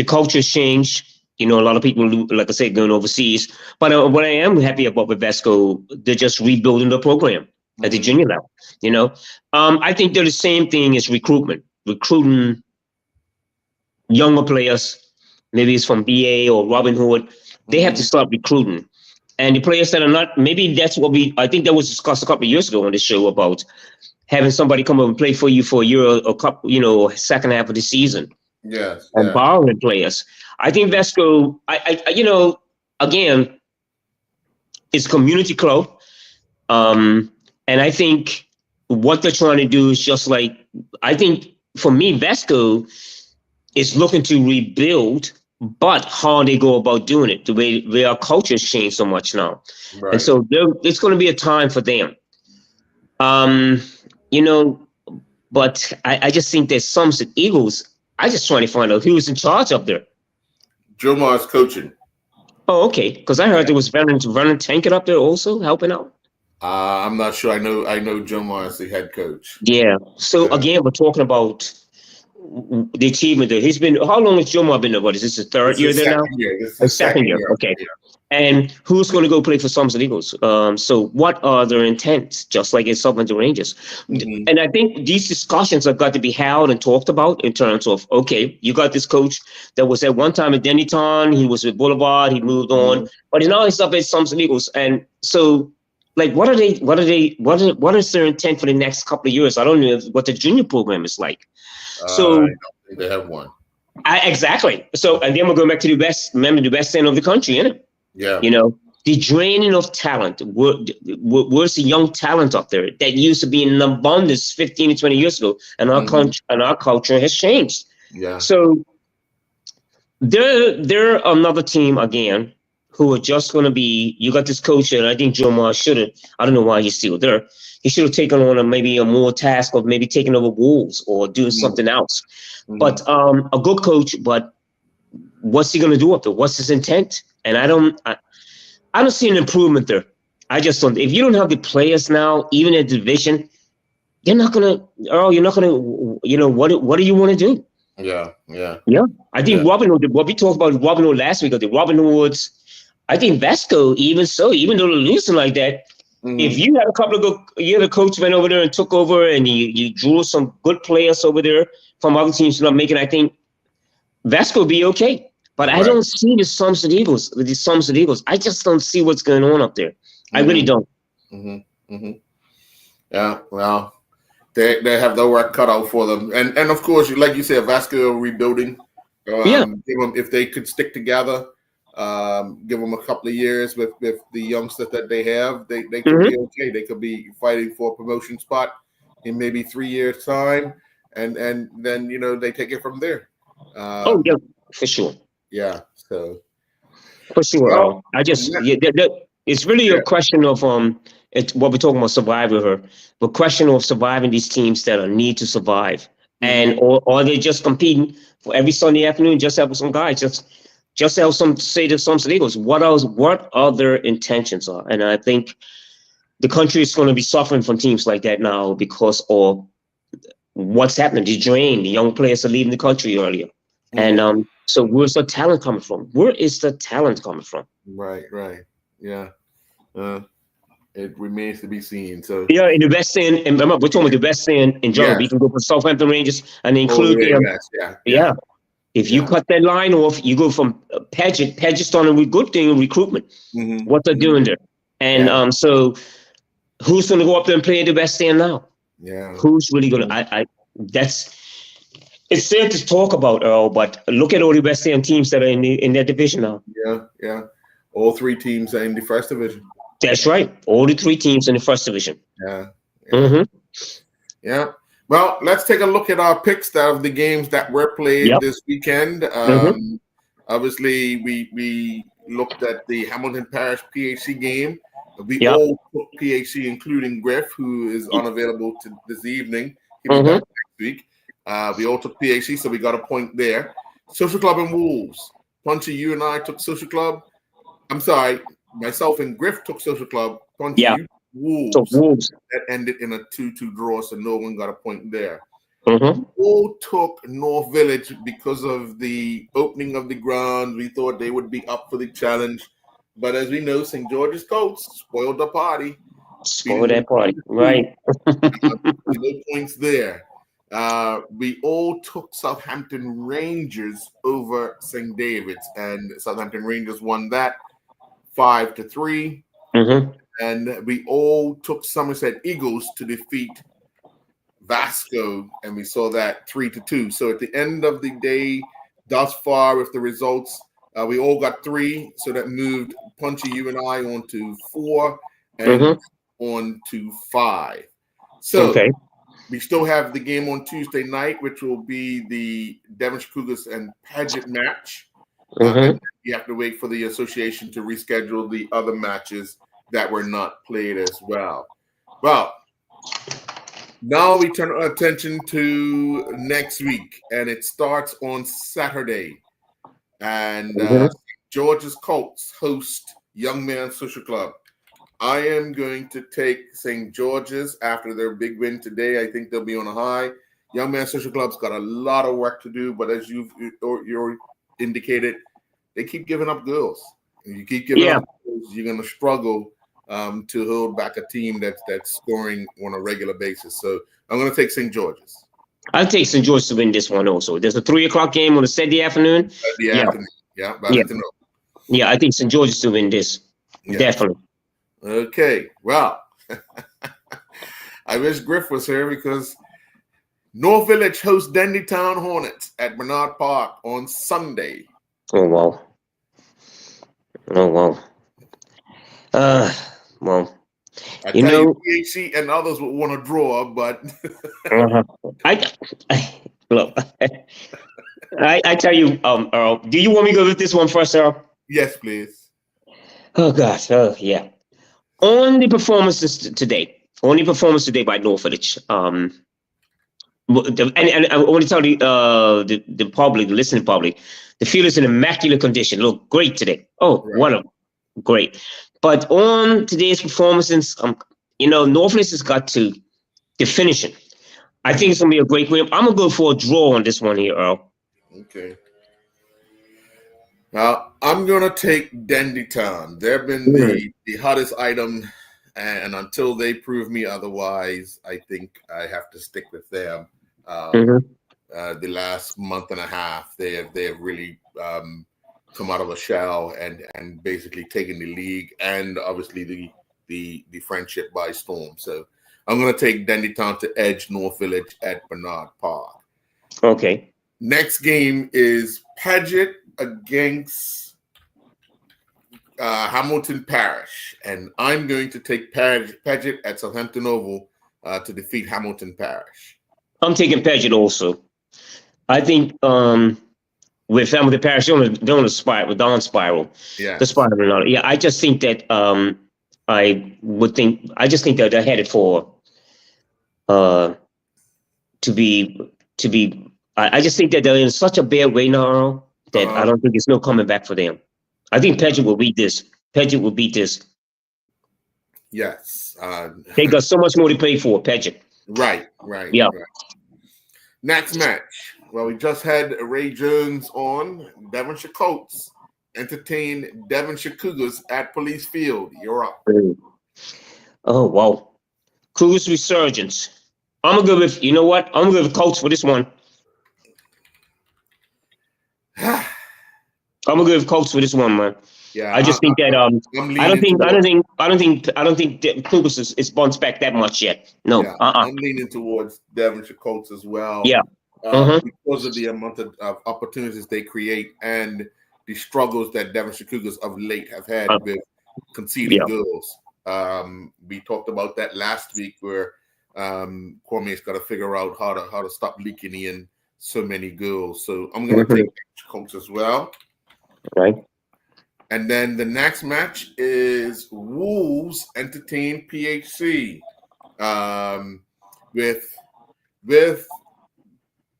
culture's changed. A lot of people, like I said, going overseas. But what I am happy about with Vasco, they're just rebuilding the program at the junior level. I think they're the same thing as recruiting younger players. Maybe it's from BA or Robin Hood. They have to start recruiting. And the players that are not, maybe that's what I think that was discussed a couple of years ago on the show about having somebody come up and play for you for a year or couple, second half of the season. Yes. And borrowing players. I think Vasco, again, it's a community club. And I think what they're trying to do is just like, I think for me, Vasco is looking to rebuild, but how they go about doing it, the way our culture's changed so much now. Right. And so it's going to be a time for them. But I just think that Somerset Eagles, I just trying to find out who's in charge up there. Joe Mars coaching. Oh, okay. Because I heard there was Vernon Tankett up there also helping out. I'm not sure. I know Joe Mars, the head coach. Yeah. So again, we're talking about the achievement there. He's been, how long has Joe Mars been there? What is this, the third year there now? Second year. Okay. Yeah. And who's going to go play for Somerset Eagles? So what are their intents? Just like in Southampton Rangers. And I think these discussions have got to be held and talked about in terms of, okay, you got this coach that was at one time at Dennytown. He was with Boulevard. He moved on, but now he's up at Somerset Eagles. And so, like, what is their intent for the next couple of years? I don't know what the junior program is like. So I don't think they have one. Exactly. So, and then we're going back to the best end of the country, isn't it? Yeah. The draining of talent. Where's the young talent up there that used to be in abundance 15 to 20 years ago? And our country and our culture has changed. Yeah. So they're another team again who are just going to be. You got this coach, and I think Joe Mars should have. I don't know why he's still there. He should have taken on maybe a more task of maybe taking over Wolves or doing something else. But a good coach. But what's he going to do up there? What's his intent? And I don't see an improvement there. I just don't. If you don't have the players now, even in the division, you're not gonna. What do you want to do? Yeah. I think Robin Hood. What we talked about Robin Hood last week, the Robin Hoods. I think Vasco, even though they're losing like that, if you had a couple of the coach went over there and took over, and you drew some good players over there from other teams not making, I think Vasco will be okay. But I don't see the Somerset Eagles. I just don't see what's going on up there. I really don't. Yeah, well, they have their work cut out for them. And of course, like you said, Vasco rebuilding. Give them, if they could stick together, give them a couple of years with the youngsters that they have, they could be okay. They could be fighting for a promotion spot in maybe 3 years' time. And then, they take it from there. Yeah, for sure. Yeah, so for sure. Well, it's really a question of what we're talking about survival here. The question of surviving these teams that need to survive, and or are they just competing for every Sunday afternoon? Just have some guys, just have some say to some Eagles. What are their intentions are? And I think the country is going to be suffering from teams like that now because of what's happening. The drain, the young players are leaving the country earlier, and so where's the talent coming from? Where is the talent coming from? Right. Yeah. It remains to be seen. So in the West End, and remember, we're talking about the West End in general. We can go for Southampton Rangers and include them. Yeah. If you cut that line off, you go from Paget. Paget's done a good thing in recruitment. What they're doing there, and so who's going to go up there and play at the West End now? Yeah. Who's really going to? It's sad to talk about, Earl, but look at all the West End teams that are in that division now. Yeah. All 3 teams are in the first division. That's right. All the 3 teams in the first division. Yeah. Well, let's take a look at our picks of the games that were played this weekend. Obviously, we looked at the Hamilton Parish PHC game. We Yep. all took PHC, including Griff, who is unavailable this evening. He'll be back next week. We all took PHC, so we got a point there. Social Club and Wolves. Punchy, you and I took Social Club. I'm sorry, myself and Griff took Social Club. Punchy, Yeah. you Wolves. So Wolves. That ended in a 2-2 draw, so no one got a point there. Mm-hmm. All took North Village because of the opening of the ground. We thought they would be up for the challenge. But as we know, St. George's Coats spoiled the party. Spoil that party. Right. No points there. We all took Southampton Rangers over St. David's, and Southampton Rangers won that 5-3. Mm-hmm. And we all took Somerset Eagles to defeat Vasco, and we saw that 3-2. So at the end of the day, thus far with the results, we all got 3. So that moved Punchy, you and I, on to 4 and on to 5. So we still have the game on Tuesday night, which will be the Devonshire Cougars and Paget match. And you have to wait for the association to reschedule the other matches that were not played as well. Well, now we turn our attention to next week, and it starts on Saturday. And George's Colts host Young Man Social Club. I am going to take St. George's after their big win today. I think they'll be on a high. Young Man Social Club's got a lot of work to do, but as you're indicated, they keep giving up girls. And you keep giving up girls, you're going to struggle to hold back a team that's scoring on a regular basis. So I'm going to take St. George's. I'll take St. George's to win this one also. There's a 3:00 game on a Saturday afternoon. Yeah, I think St. George's to win this. Yeah. Definitely. Okay, well, I wish Griff was here because North Village hosts Dendy Town Hornets at Bernard Park on Sunday. Oh, wow. Well, you know, PHC and others would want to draw, but look. I tell you, Earl, do you want me to go with this one first, Earl? Yes, please. Oh gosh, yeah. On the performances today by North Village. And I want to tell the public, the listening public, the field is in immaculate condition. Look great today. Wonderful, great. But on today's performances, North Village has got to the finishing. I think it's gonna be a great win. I'm gonna go for a draw on this one here, Earl. Okay. Now I'm gonna take Dendy Town. They've been the hottest item, and until they prove me otherwise, I think I have to stick with them. The last month and a half, they have really come out of a shell and basically taken the league and obviously the friendship by storm. So I'm going to take Dendy Town to edge North Village at Bernard Park. Okay. Next game is Paget against Hamilton Parish, and I'm going to take Paget at Southampton Oval to defeat Hamilton Parish. I'm taking Paget also. I think with Hamilton Parish, they're on the spiral, down spiral. Yeah. The spiral. Yeah, I just think that I just think that they're headed for to be. I just think that they're in such a bad way now that I don't think there's no coming back for them. I think Paget will beat this. Yes. They got so much more to play for, Paget. Right. Yeah. Right. Next match. Well, we just had Ray Jones on. Devonshire Colts entertain Devonshire Cougars at Police Field. You're up. Oh, wow. Cougars resurgence. I'm going to go with, you know what? I'm going to go with Colts for this one. I'm going to go with Colts for this one, man. Yeah. I just think that I don't think the Cougars is bounced back that much yet. No. Yeah, I'm leaning towards Devonshire Colts as well. Yeah. Because of the amount of opportunities they create and the struggles that Devonshire Cougars of late have had with conceding goals. We talked about that last week where Cormier's got to figure out how to stop leaking in so many goals. So I'm going to take Colts as well. Right. And then the next match is Wolves entertain PHC, with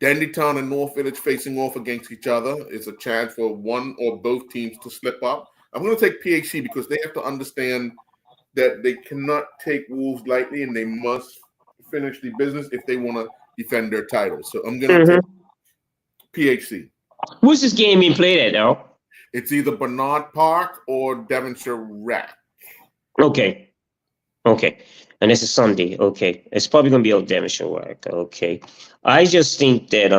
Dandytown and North Village facing off against each other. It's a chance for one or both teams to slip up. I'm going to take PHC because they have to understand that they cannot take Wolves lightly and they must finish the business if they want to defend their title. So I'm going to take PHC. Who's this game being played at, Al? It's either Bernard Park or Devonshire Rec. Okay. And this is Sunday. Okay. It's probably gonna be old Devonshire Rec. Okay. I just think that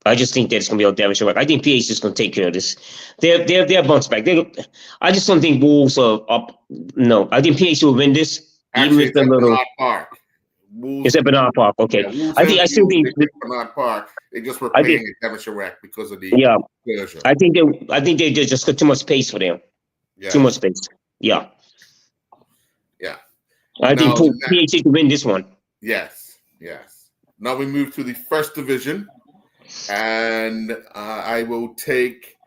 it's gonna be old Devonshire Rec. I think PH is gonna take care of this. They're bounce back. I just don't think Wolves are up. No, I think PH will win this. Actually, it's at Bernard Park. Wolves, it's at Bernard Park. Okay. Yeah, I still think Bernard Park. They just were playing at Devonshire Rec because of the closure. I think they just got too much space for them. Yeah. Too much space. Yeah. Yeah. I think PHC can win this one. Yes. Now we move to the first division, and I will take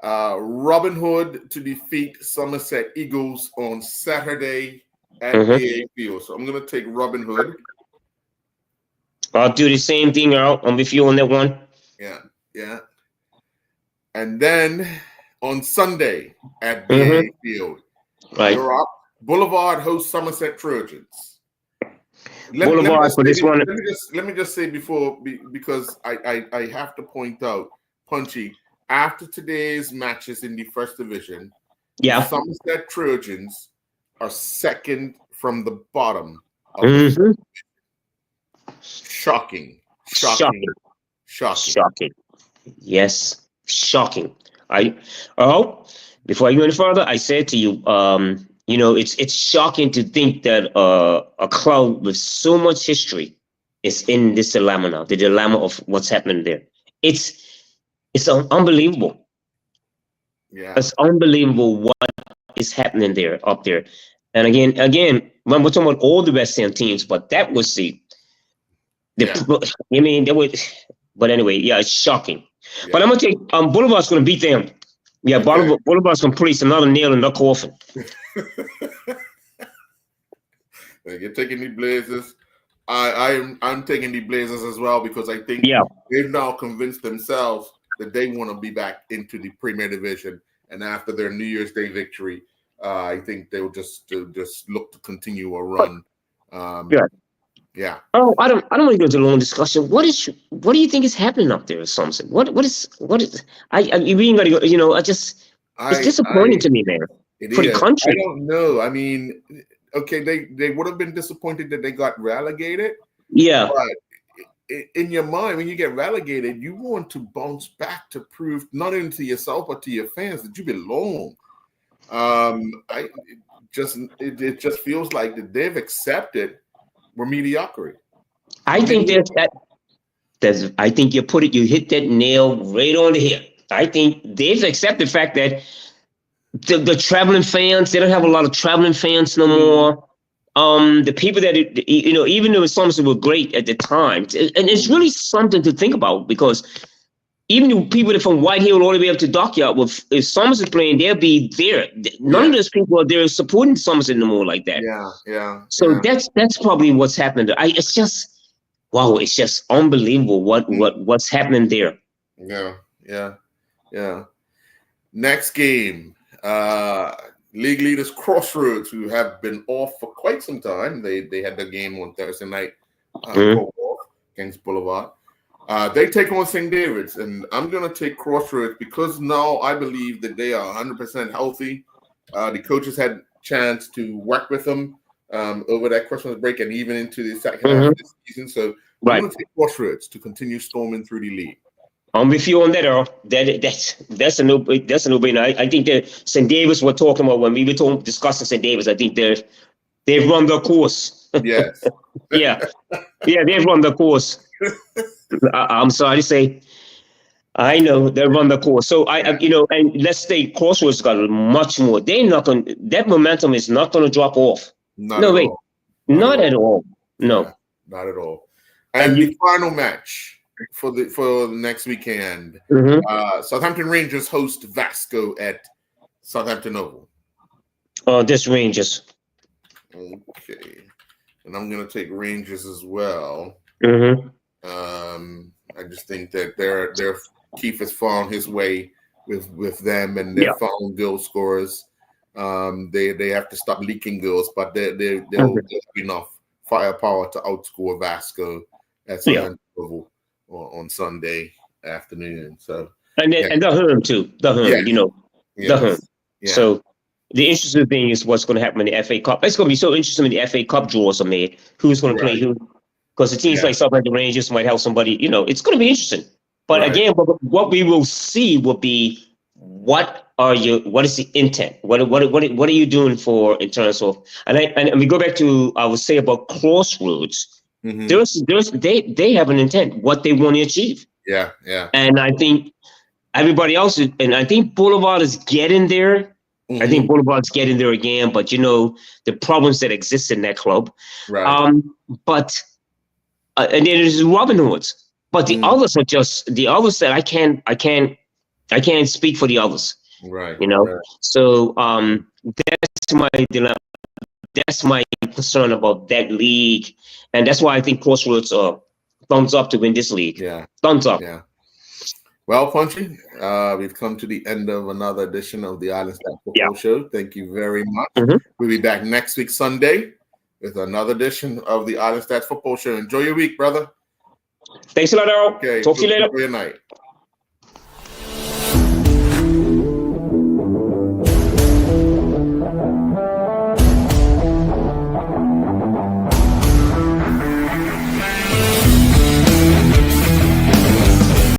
Robin Hood to defeat Somerset Eagles on Saturday at AA Field. So I'm going to take Robin Hood. I'll do the same thing, Earl. I'm with you on that one. Yeah. And then on Sunday at AA Field, right. Boulevard hosts Somerset Trojans. Let me just say before, because I have to point out, Punchy, after today's matches in the first division, Somerset Trojans are second from the bottom. Shocking. Yes, shocking. Before I go any further, I said to you, it's shocking to think that a club with so much history is in this dilemma now, the dilemma of what's happening there. It's unbelievable. Yeah. It's unbelievable what is happening up there. And again, when we're talking about all the West End teams, but that was but anyway, it's shocking. Yeah. But I'm gonna take Boulevard's gonna beat them. Yeah, okay. Boulevard's gonna place another nail in the coffin. You're taking the Blazers. I'm taking the Blazers as well because I think they've now convinced themselves that they want to be back into the Premier Division. And after their New Year's Day victory, I think they will just look to continue a run. Yeah. Oh, I don't want to go into a long discussion. What do you think is happening up there, or something? What is? You ain't gotta go. It's disappointing to me, man. For the country. I don't know. I mean, okay, they would have been disappointed that they got relegated. Yeah. But in your mind, when you get relegated, you want to bounce back to prove not only to yourself but to your fans that you belong. It just feels like that they've accepted we're mediocrity. I think I think you hit that nail right on the head. I think they've accepted the fact that the traveling fans, they don't have a lot of traveling fans no more. The people that even though Somerset were great at the time, and it's really something to think about because even the people that from Whitehill all the way up to Dockyard, if Somerset playing, they'll be there. None of those people are there supporting Somerset no more like that. So that's probably what's happening there. It's just unbelievable what's happening there. Yeah. Next game, league leaders Crossroads, who have been off for quite some time. They had their game on Thursday night against Boulevard. They take on St. David's, and I'm going to take Crossroads because now I believe that they are 100% healthy. The coaches had a chance to work with them over that Christmas break and even into the second half of the season. So I'm going to take Crossroads to continue storming through the league. I'm with you on that, Earl. That's a no-brainer. I think that St. David's we're talking about when we were discussing St. David's. I think they've run their course. Yes. Yeah, they've run their course. I'm sorry to say, I know they run the course. So and let's say Crossroads got much more. That momentum is not going to drop off. Not at all. No. Not at all. And the final match for the next weekend. Mm-hmm. Southampton Rangers host Vasco at Southampton Oval. This Rangers. Okay, and I'm gonna take Rangers as well. Mm-hmm. I just think that their Keith has found his way with them, and they've found goal scorers. They have to stop leaking goals, but they'll have enough firepower to outscore Vasco at Southampton Oval on Sunday afternoon. So and the Hurm too. The Hurm, the Hurm. Yeah. So the interesting thing is what's going to happen in the FA Cup. It's going to be so interesting when the FA Cup draws are made. Who's going to play who? Because the teams like Southampton Rangers might have somebody. It's going to be interesting. But again, what we will see will be what is the intent? What are you doing for in terms of and we go back to I would say about Crossroads. Mm-hmm. They have an intent, what they want to achieve. Yeah. And I think everybody else and I think Boulevard is getting there. Mm-hmm. I think Boulevard's getting there again, but the problems that exist in that club. Right. But and then there's Robin Hoods. But the others are just the others that I can't speak for the others. Right. Right. So that's my dilemma. That's my concern about that league. And that's why I think Crossroads are thumbs up to win this league. Yeah. Thumbs up. Yeah. Well, Punchy, we've come to the end of another edition of the Island Stat Football Show. Thank you very much. Mm-hmm. We'll be back next week, Sunday, with another edition of the Island Stat Football Show. Enjoy your week, brother. Thanks a lot, Errol. Okay. Talk to you later. Good night.